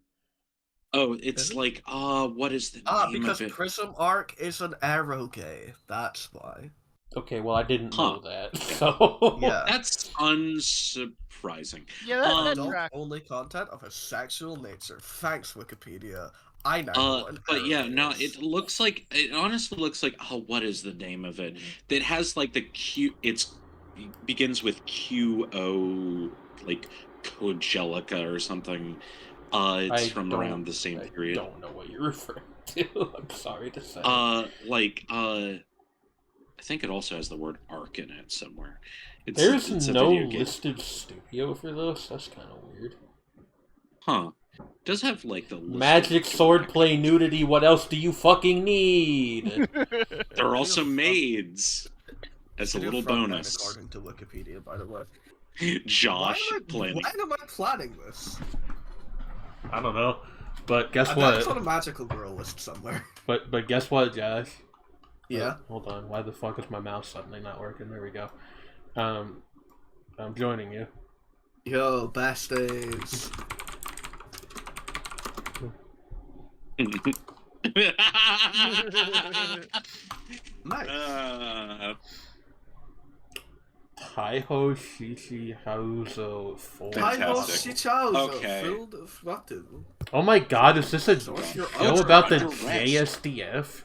Oh, it's like, what is the name because of it? Prism Arc is an eroge. That's why. Okay, well I didn't know that, Yeah. so Yeah. That's unsurprising. Yeah, that Adult tracks. only content of a sexual nature. Thanks, Wikipedia. I know what an But yeah, eroge no, is. it honestly looks like, what is the name of it? That has like the Q. It begins with QO, like Kojelica or something. It's from around the same period. I don't know what you're referring to. I'm sorry to say. I think it also has the word arc in it somewhere. There's it's no a video game. listed studio for this. That's kind of weird. Huh. It does have like the Magic swordplay nudity. What else do you fucking need? There are also maids as a little bonus. According to Wikipedia, by the way. Josh Why am I planning this? I don't know, but guess I what? bet it's on a magical girl list somewhere. But guess what, Josh? Yeah. Hold on. Why the fuck is my mouse suddenly not working? There we go. I'm joining you. Yo, besties. Nice. Taiho Shichi Haruzo 4. Fantastic. Okay. Filled throttle. Oh my god, is this a So what's your show under about the arrest? JSDF?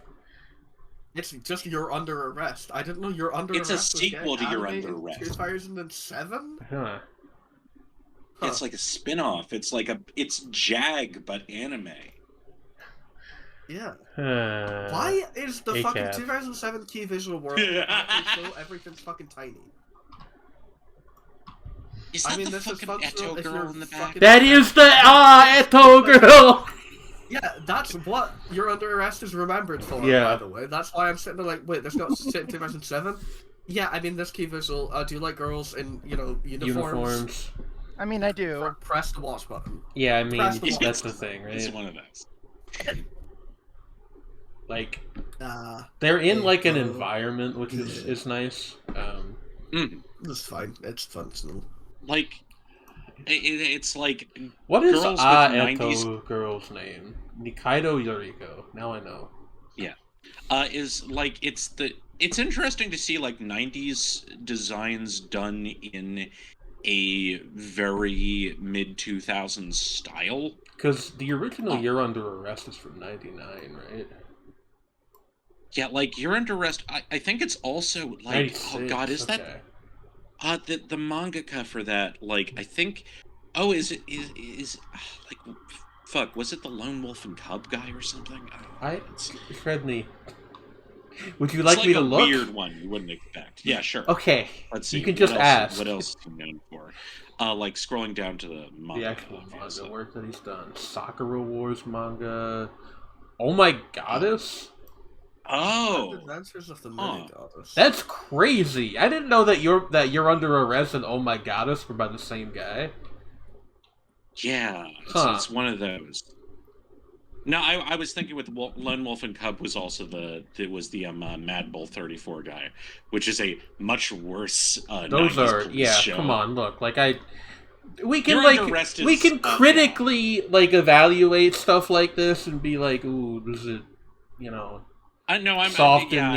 It's just You're Under Arrest. I didn't know You're Under It's a Arrest. sequel to You're Under Under Arrest. 2007? Huh. It's like a spin-off. It's Jag but anime. Yeah. Huh. Why is the fucking ACAB. 2007 key visual world so everything's fucking tiny? Is that I mean, the this is fucking functional Eto if girl you're in the back? fucking- That is the Eto girl. Yeah, that's what You're Under Arrest is remembered for, Yeah. by the way. That's why I'm sitting there like, wait, there's not set in 2007? Yeah, I mean, this key visual, do you like girls in, uniforms? I mean, I do. Press the watch button. Yeah, I mean, Press the that's the thing, It's right? one of those. Like, Nah, they're in like an Eto. environment, which is nice. it's fine. It's functional. Like, it's like What is Girls with Eto 90s girl's name? Nikaido Yoriko. Now I know. is like it's interesting to see like 90s designs done in a very mid 2000s style. Because the original You're Under Arrest is from '99, right? Yeah, like You're Under Arrest. I think it's also like 96, oh god, is okay. that the mangaka for that? Like I think is like fuck, was it the Lone Wolf and Cub guy or something? Fredney. Would you It's like me to a look? weird one you wouldn't expect. Yeah, sure. Okay. Let's see. You can just what else, ask. What else is he known for? Like scrolling down to the manga. The actual obviously. manga work that he's done. Sakura Wars manga. Oh my goddess. Oh, Adventures of the Mini Goddess. That's crazy. I didn't know that You're Under Arrest and Oh My Goddess were by the same guy. yeah. It's one of those. No, I was thinking with Lone Wolf and Cub was also the Mad Bull 34 guy, which is a much worse. Those 90s are police yeah. show. Come on, look. Like we can You're like Under Arrest we is, can critically like evaluate stuff like this and be like, ooh, does it, soften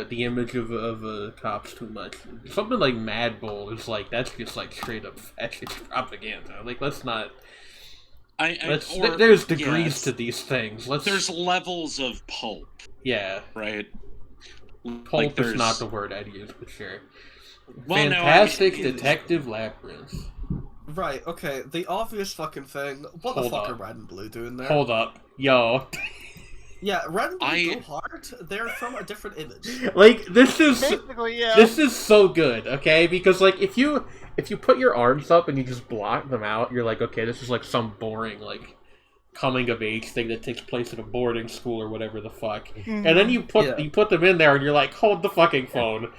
the image of cops too much? Something like Mad Bull is like that's just like straight up fascist propaganda. Like let's not. There's degrees to these things. There's levels of pulp, yeah. right? Pulp is not the word I'd use, but sure. Well, Fantastic no, Detective Labyrinth. Right, okay, the obvious fucking thing. What Hold the fuck up. are Red and Blue doing there? Hold up, yo. Yeah, Red and Blue go hard. They're from a different image. Like this is Basically, yeah. this is so good, okay? Because like if you put your arms up and you just block them out, you're like, okay, this is like some boring like coming of age thing that takes place at a boarding school or whatever the fuck. And then you put them in there and you're like, hold the fucking phone.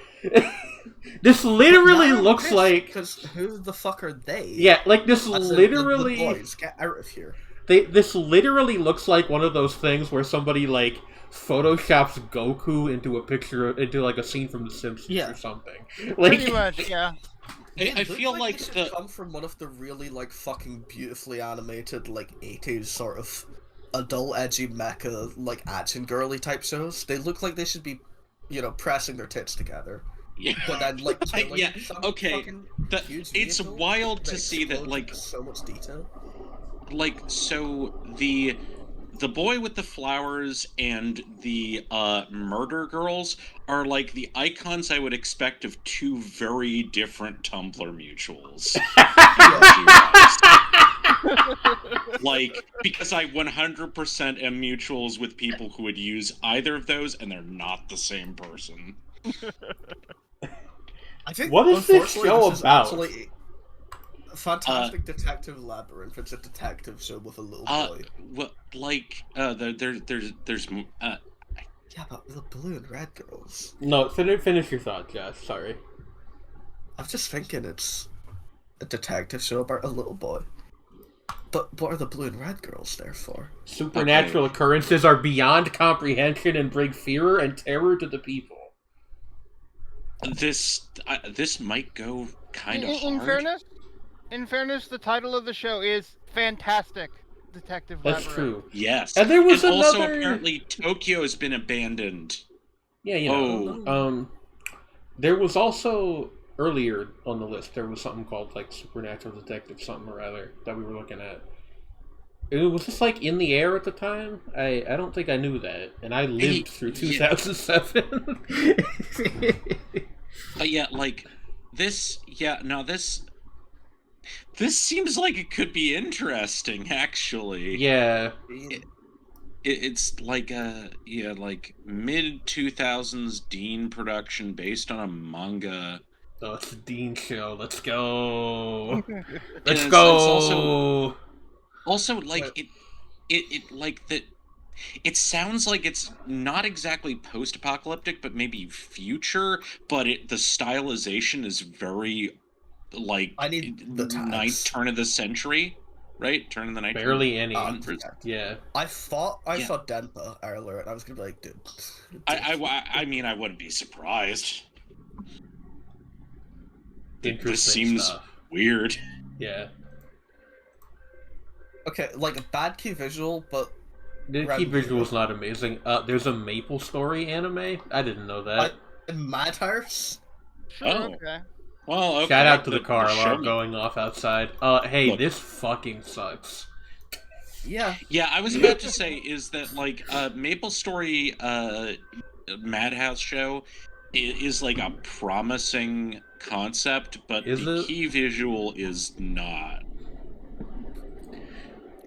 This literally looks like because who the fuck are they? Yeah, like this As in, literally the boys, get out of here. this literally looks like one of those things where somebody like photoshops Goku into a picture into like a scene from The Simpsons or something. Like, Pretty much, yeah. I feel like this the should come from one of the really like fucking beautifully animated like 80s sort of adult edgy mecha like action girly type shows. They look like they should be, pressing their tits together. yeah. But then like killing Yeah, some okay. fucking The, huge it's vehicle wild that to see that explodes like with so much detail. like so the boy with the flowers and the murder girls are like the icons I would expect of two very different Tumblr mutuals. Like, because I 100% am mutuals with people who would use either of those, and they're not the same person. I think what is this unfortunately, show this is about? actually a Fantastic Detective Labyrinth. It's a detective show with a little boy. Well, like, there's Yeah, but the blue and red girls. No, finish your thought, Josh. Sorry. I'm just thinking it's a detective show about a little boy. But what are the blue and red girls there for? Supernatural occurrences are beyond comprehension and bring fear and terror to the people. This might go kind of In hard. fairness, the title of the show is Fantastic Detective That's Labyrinth. true. Yes. And there was also another... apparently Tokyo has been abandoned. Yeah, there was also earlier on the list. There was something called like Supernatural Detective something or other that we were looking at. It was just like in the air at the time. I don't think I knew that, and I lived through 2007. Yeah, like this. Yeah, no, this seems like it could be interesting, actually. Yeah. It's like like mid-2000s Dean production based on a manga. Oh, it's the Dean show. Let's go. Let's It's go. also like it like that. It sounds like it's not exactly post-apocalyptic, but maybe future. But the stylization is very like I need the tags. turn of the century. Right? Turn of the night. Barely any. Yeah. I thought I saw Denpa earlier, and I was gonna be like, dude. I mean, I wouldn't be surprised. This Interesting seems weird. Yeah. Okay, like a bad key visual, but the key visual is not amazing. There's a Maple Story anime. I didn't know that. Madhouse. Sure, okay. Well, okay. Shout out to the car alarm going off outside. Hey, Look. this fucking sucks. Yeah. Yeah, I was about to say is that like Maple Story Madhouse show is like a promising concept, but the key visual is not.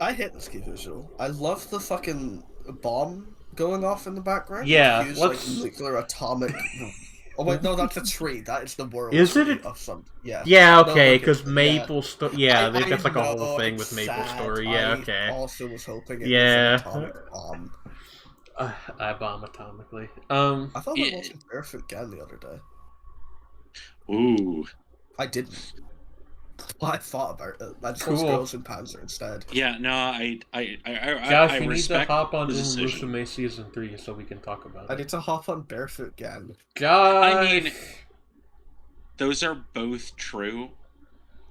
I hate this key visual. I love the fucking bomb going off in the background. Yeah, Use, like nuclear atomic. Oh wait, no, that's a tree. That is the world. Is it? Of some... Yeah. Yeah, okay, because Maple Story. Yeah, that's like a whole thing with Maple Story. Yeah, okay. I also was hoping it was an atomic bomb. I bomb atomically. I thought I watched Barefoot Gen the other day. Ooh. I didn't. Well, I thought about it. I just watched Girls in Panzer instead. Yeah, no, Josh, I you need to hop on Musume Season 3 so we can talk about it. I need to hop on Barefoot Gen. Josh! I mean, those are both true.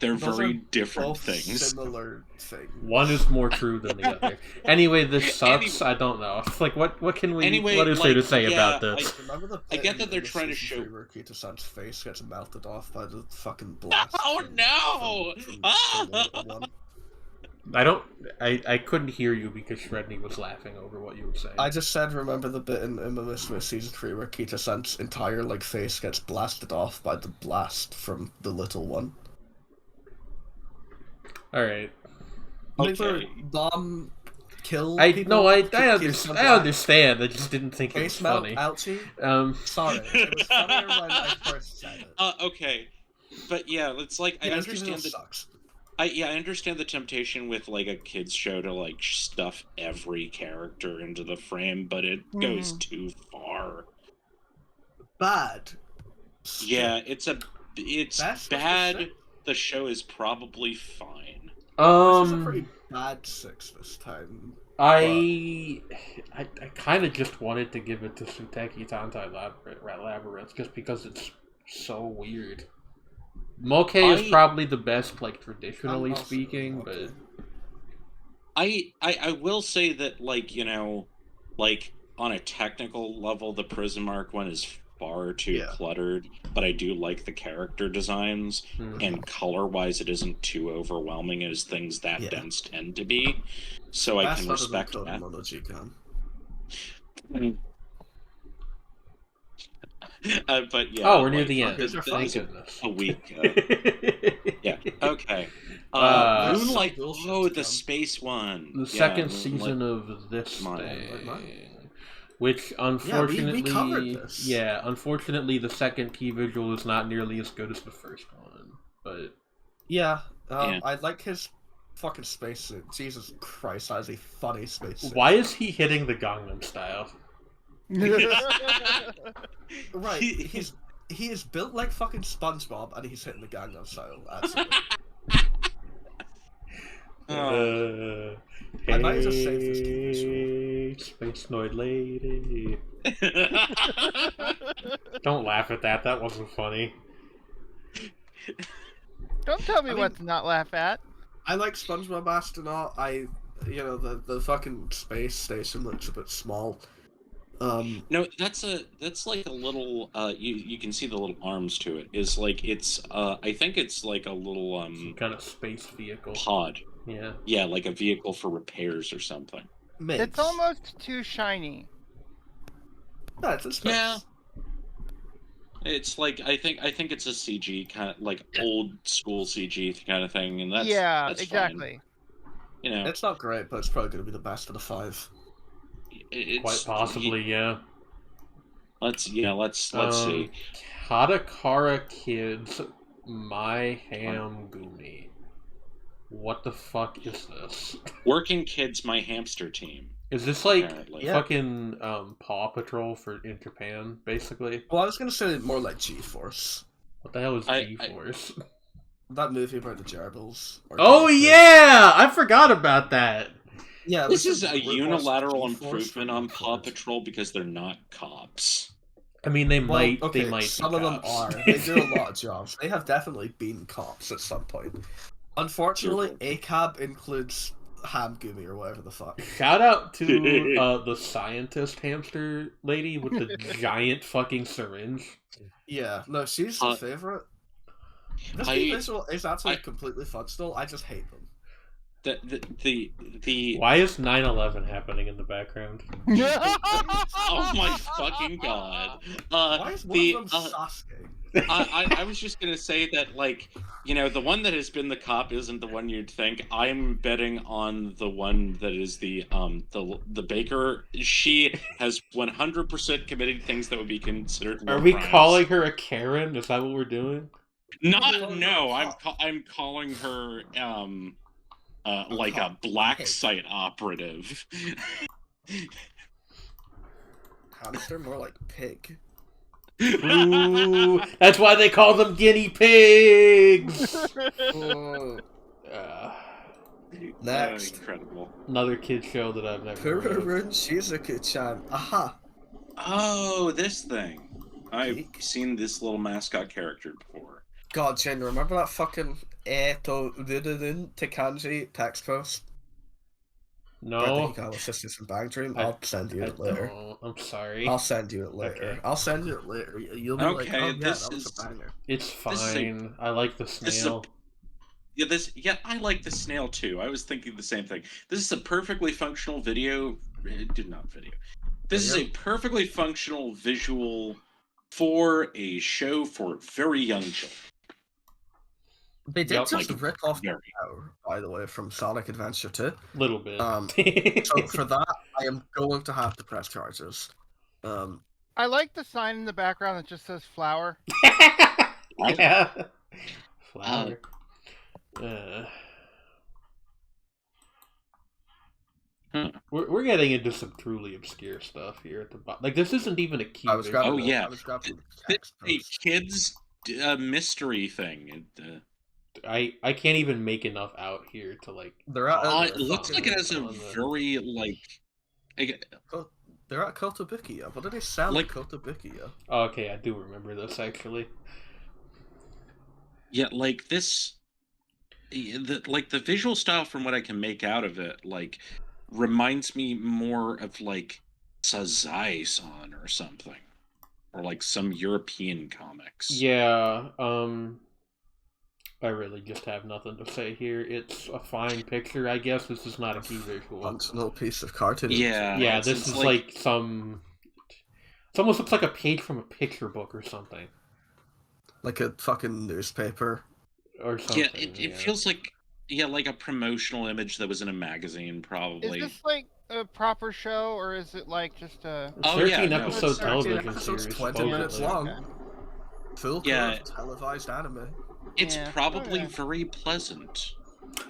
They're very different things. Similar things. One is more true than the other. Anyway, this sucks. I don't know. Like, what can we? What is there to say about this? I get that they're trying to show where Kita-san's face gets melted off by the fucking blast. Oh no! I couldn't hear you because Shredney was laughing over what you were saying. I just said, remember the bit in Musume Season 3 where Kita-san's entire face gets blasted off by the blast from the little one. Alright. Okay. Bomb kill I people. I understand. I just didn't think it was funny. Ouchie. Sorry. It was funnier when I first said it. Okay. But yeah, it's like I understand that sucks. I understand the temptation with like a kids show to like stuff every character into the frame, but it goes too far. Bad. Yeah, it's bad. The show is probably fine. This is a pretty bad 6 this time. I kind of just wanted to give it to Suteki Tantai Labyrinth just because it's so weird. Moke is probably the best, like, traditionally speaking, but... I will say that, like, you know, like, on a technical level, the Prism Arc one is far too cluttered, but I do like the character designs, and color-wise it isn't too overwhelming as things that dense tend to be, so I can respect that. But yeah. Oh, we're near the end. Thank goodness. A week. Yeah. Okay. Moonlight. Oh, the space one. The second season of this thing, which unfortunately, unfortunately, the second key visual is not nearly as good as the first one. But I like his fucking spacesuit. Jesus Christ, that is a funny spacesuit. Why is he hitting the Gangnam Style? Right, he is built like fucking SpongeBob, and he's hitting the Gangnam Style. Absolutely. I might just save this key visual. Space Noid Lady. Don't laugh at that. That wasn't funny. Don't tell me what to not laugh at. I like SpongeBob Astronaut. The fucking space station looks a bit small. No, that's like a little. You can see the little arms to it. Is like it's. I think it's like a little some kind of space vehicle pod. Yeah. Yeah, like a vehicle for repairs or something. It's almost too shiny. That's a space. Yeah. It's like I think it's a CG kind of like old school CG kind of thing, and that's exactly. Fine. You know, it's not great, but it's probably going to be the best of the 5. Quite possibly, yeah. Let's see. Katakara Kids, My Ham Gumi. What the fuck is this? Working Kids, My Hamster Team. Is this like fucking Paw Patrol in Japan, basically? Well, I was gonna say more like G-Force. What the hell is G-Force? That movie about the gerbils. Oh yeah! I forgot about that! Yeah, this is a unilateral improvement on Paw Patrol because they're not cops. I mean, they might. Some of them are. They do a lot of jobs. They have definitely been cops at some point. Unfortunately, ACAB includes Ham Gumi or whatever the fuck. Shout out to the scientist hamster lady with the giant fucking syringe. Yeah, no, she's the favorite. This visual is actually completely functional. I just hate them. Why is 9/11 happening in the background? Oh my fucking god! Why is one of them Sasuke? I was just gonna say that, like, you know, the one that has been the cop isn't the one you'd think. I'm betting on the one that is the baker. She has 100% committed things that would be considered. Are we calling her a Karen? Is that what we're doing? I'm calling her like a black site operative. Hamster, more like pig. Ooh, that's why they call them guinea pigs. Next, incredible. Another kid show that I've never heard of. Shizuku-chan. Aha. Oh, this thing. I've seen this little mascot character before. God, Jen, remember that fucking Tekanji text post? No. Bang Dream? I'll send you it later. I'm sorry. I'll send you it later. Okay. I'll send you it later. You'll be like, oh, that was a banger. It's fine. I like the snail. I like the snail too. I was thinking the same thing. This is a perfectly functional video. This is a perfectly functional visual for a show for very young children. They did just rip off the power, by the way, from Sonic Adventure 2. Little bit. So for that, I am going to have to press charges. I like the sign in the background that just says flower. Yeah. Flower. We're getting into some truly obscure stuff here at the bottom. Like, this isn't even a key. It's a kids mystery thing. I can't even make enough out here to like. They're at It looks like it has a very they're at Kotobukiya. What do they sell Like- at Kotobukiya? Oh, okay, I do remember this actually. yeah, like this. The visual style, from what I can make out of it, like reminds me more of like Sazai-san or something, or like some European comics. Yeah, I really just have nothing to say here. It's a fine picture, I guess. This is not a key visual. Functional piece of cartoon. Yeah, Yeah, it's this is like some. It almost looks like a page from a picture book or something. Like a fucking newspaper. Or something. Yeah, it feels like like a promotional image that was in a magazine, probably. Is this like a proper show, or is it like just a? It's Oh, yeah, 13 no, episode it's 13 television episodes, series. 20 minutes supposedly. long. Full Yeah. televised anime. It's Yeah. probably Oh, yeah. very pleasant.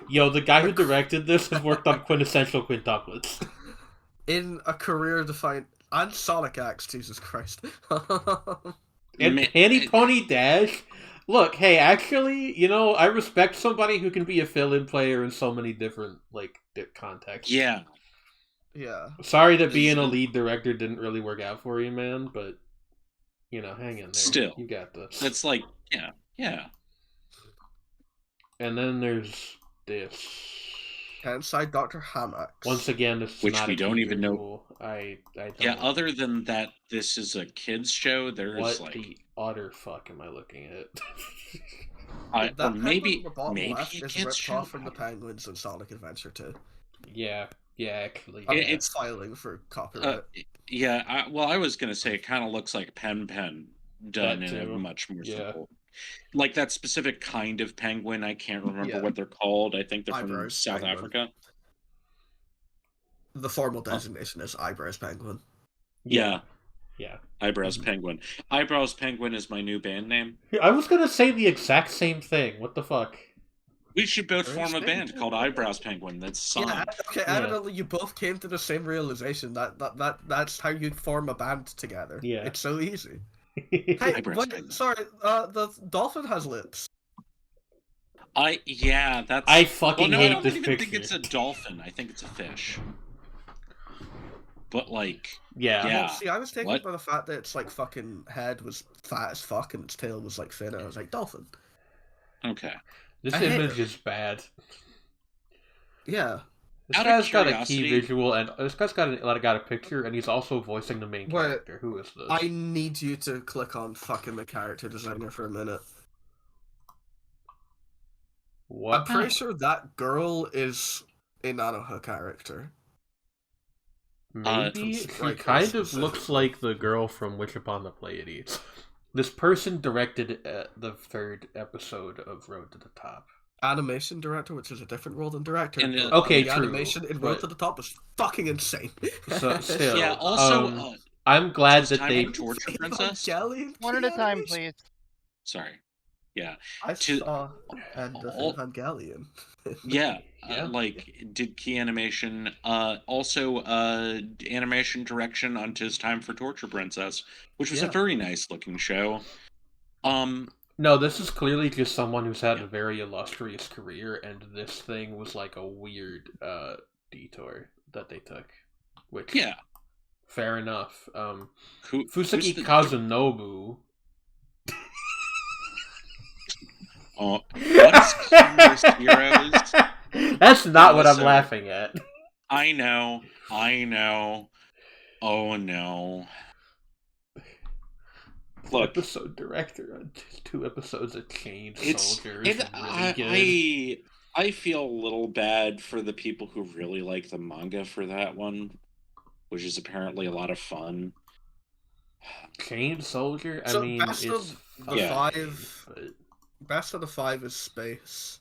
Yo, the guy who directed this has worked on quintessential quintuplets. In a career defined and Sonic X, Jesus Christ. And Man, Panty Pony Dash. Look, hey, actually, I respect somebody who can be a fill-in player in so many different contexts. Yeah. Yeah. Sorry that being a lead director didn't really work out for you, man. But hang in there. Still. You got this. That's like, yeah. And then there's this. Inside Dr. Hamax. Once again, this is Which not we a don't key even know. visual. I don't. Yeah, other than that, this is a kids show. There's What like, the utter fuck am I looking at? or That maybe penguin on the bottom maybe left a is kids ripped show. off from the Penguins in Sonic Adventure 2. Yeah, actually. I'm yeah. It's- filing for copyright. Yeah, I was gonna say it kind of looks like Pen done That in a too. much more Yeah. simple, like that specific kind of penguin. I can't remember Yeah. what they're called. I think they're from Eyebrows South penguin. Africa. The formal designation is Eyebrows Penguin. Yeah, Yeah. Eyebrows Penguin. Eyebrows Penguin is my new band name. I was gonna say the exact same thing. What the fuck? We should both Very form a band strange. called Eyebrows Penguin. That's Sonic. Yeah, okay, Yeah. evidently you both came to the same realization that's how you form a band together. Yeah. It's so easy. Hey, Eyebrows wait, Penguin. sorry, the dolphin has lips. That's. I fucking I hate don't this even picture. think it's a dolphin. I think it's a fish. But like, Yeah. Yeah. See, I was taken What? by the fact that its like fucking head was fat as fuck and its tail was like thin. And I was like, dolphin. okay. This I hate image it. is bad. Yeah. This Out of guy's got a key curiosity- visual, and this guy's got a picture, and he's also voicing the main Wait, character. Who is this? I need you to click on fucking the character designer for a minute. What? I'm pretty sure that girl is a Nanoha character. Maybe from she Strikers kind of looks specifically. like the girl from Witch Upon the Pleiades. This person directed the third episode of Road to the Top. Animation director, which is a different role than director. And, but okay, the true, animation in but- Road to the Top was fucking insane. So, still, Yeah. Also, I'm glad It's that time they. for Torture Princess. Evangelion One at a time, animation? please. sorry. Yeah. I To- saw End of all- Evangelion. Yeah. Yeah. Like did key animation. Also, animation direction on Tis Time for Torture Princess, which was a Yeah. very nice looking show. No, this is clearly just someone who's had Yeah. a very illustrious career, and this thing was like a weird detour that they took. Which, Yeah. fair enough. Who's Fusaki the- Kazunobu. what is King's Heroes? That's not what I'm Listen. laughing at. I know. Oh no. Look, Episode director on 2 episodes of Chain it's Soldier is really good. I feel a little bad for the people who really like the manga for that one, which is apparently a lot of fun. Chain Soldier? I So mean, best it's of the fine, 5 but- Best of the 5 is Space.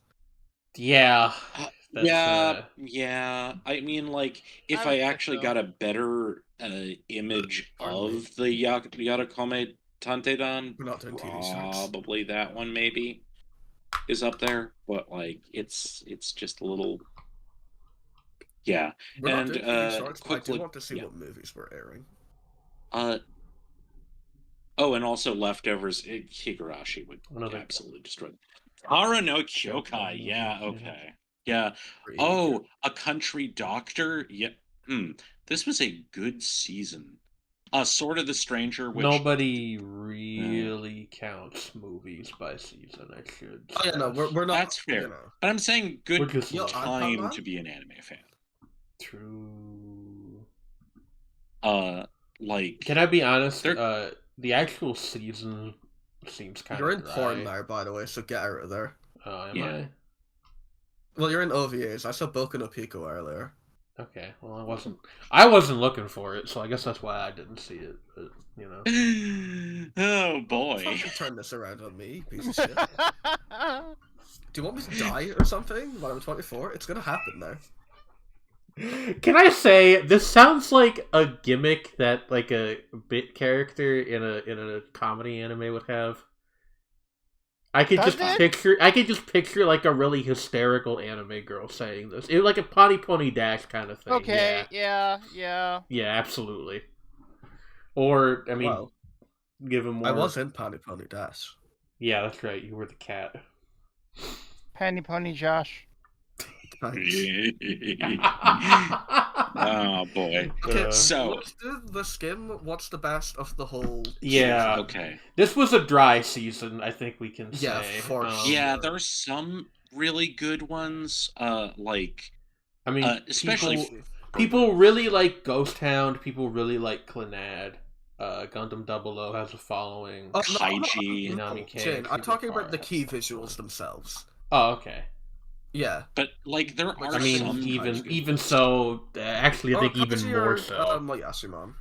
Yeah. That's, Yeah. I mean, like, if I I, would say actually so. got a better image Pardon me. of the Yarakome Tantedan, We're not doing TV series. probably that one maybe is up there. But like, it's just a little. Yeah. We're not And, doing TV shorts, but I quickly- do want to see yeah. what movies we're airing. Oh, and also leftovers. Higurashi would Another- absolutely destroy them. Hara no Kyokai. Yeah, okay. Yeah. Oh, A Country Doctor. Yeah. This was a good season. Sword of the Stranger, which Nobody really counts movies by season. I should. Oh yeah, no, we're not. that's fair. You know. But I'm saying We're good just time Ant-Man? to be an anime fan. True. Like, Can I be honest? The actual season seems kind You're of in dry. porn now, by the way, so get out of there. Am Yeah. I? Well, you're in OVAs. I saw Boku no Pico earlier. Okay. Well, I wasn't looking for it, so I guess that's why I didn't see it. But you know. Oh boy. Fucking turn this around on me, you piece of shit. Do you want me to die or something when I'm 24? It's gonna happen now. Can I say this sounds like a gimmick that like a bit character in a comedy anime would have? I could just picture like a really hysterical anime girl saying this. It like a Potty Pony Dash kind of thing. Okay, yeah. Yeah, absolutely. Or I mean, Well, give him more. I was in Pony Pony Dash. Yeah, that's right. You were the cat. Panty Pony Josh. Oh boy. Okay, So let's do the skim. What's the best of the whole? Yeah. Okay. This was a dry season, I think we can Yeah, say. for sure. Yeah, there are some really good ones. Like, I mean, especially people really like Ghost Hound. People really like Clannad. Gundam 00 has a following. Oh, Kaiji. Inami K, Jane, I'm talking about the Far. key visuals themselves. Oh, okay. Yeah. But like, there are I mean, some even so, actually, I think even Kaiji more or, so. Moyashimon.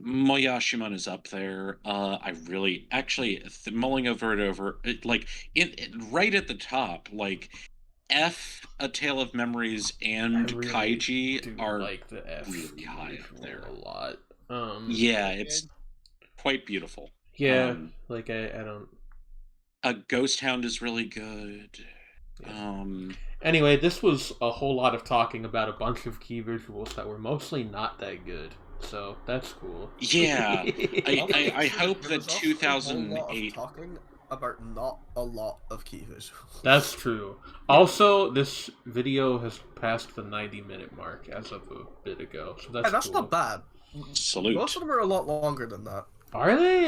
Moyashiman is up there. I really actually mulling over it over like right at the top, like A Tale of Memories and I really Kaiji are like the F really high up there a lot. Yeah, it's quite beautiful. Yeah, like I don't. A Ghost Hound is really good. Yeah. Anyway, this was a whole lot of talking about a bunch of key visuals that were mostly not that good. So that's cool. Yeah, I hope There that was also a whole lot of 2008. talking about not a lot of key visuals. That's true. Also, this video has passed the 90-minute mark as of a bit ago, so that's Hey, cool. not bad. Salute. Most of them are a lot longer than that. Are they?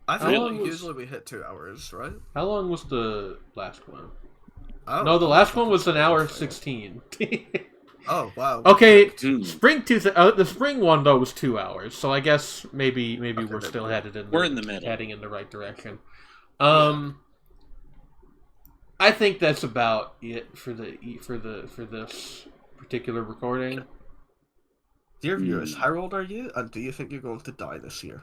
I think Really? usually we hit 2 hours, right? How long was the last one? I don't No, the know. last one was an hour 16. Oh wow. Okay, Hmm. the spring one though was 2 hours, so I guess maybe Okay, we're still headed in. We're in the middle. heading in the right direction. I think that's about it for this particular recording. Dear viewers, how old are you, and do you think you're going to die this year?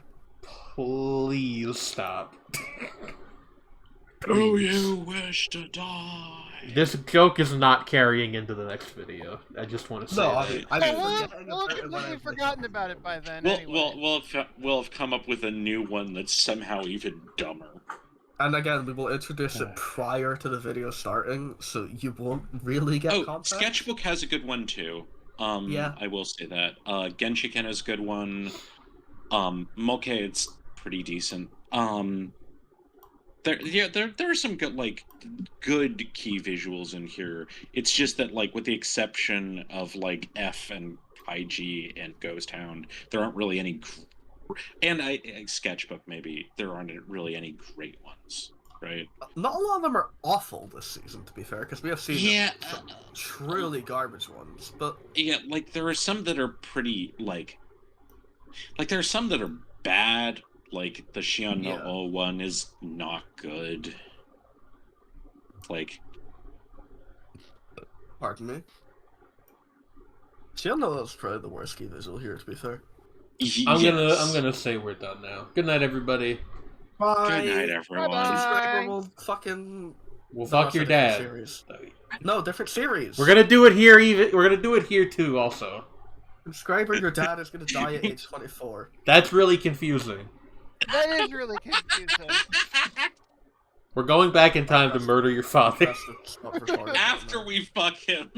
Please stop. Do you wish to die? This joke is not carrying into the next video. I just want to say that. We'll have forgotten about it by then. We'll, anyway. we'll have come up with a new one that's somehow even dumber. And again, we will introduce it prior to the video starting, so you won't really get context. Sketchbook has a good one too. Yeah. I will say that. Genshiken has a good one. Moke, it's pretty decent. There are some good key visuals in here. It's just that, like, with the exception of like F and Kaiji and Ghost Hound, there aren't really any. And Sketchbook, maybe there aren't really any great ones, right? Not a lot of them are awful this season, to be fair, because we have seen some truly garbage ones. But yeah, like there are some that are pretty like there are some that are bad. Like the Shion no O one is not good. Like, pardon me. Shion no O is probably the worst key visual here, to be fair. I'm gonna say we're done now. Good night, everybody. Bye. Good night, everyone. Bye-bye. We'll fuck your dad. Series. No, different series. We're gonna do it here. We're gonna do it here too. Also, Subscriber, your dad is gonna die at age 24. that's really confusing. That is really confusing. We're going back in time to murder your father. Stop recording. After we fuck him.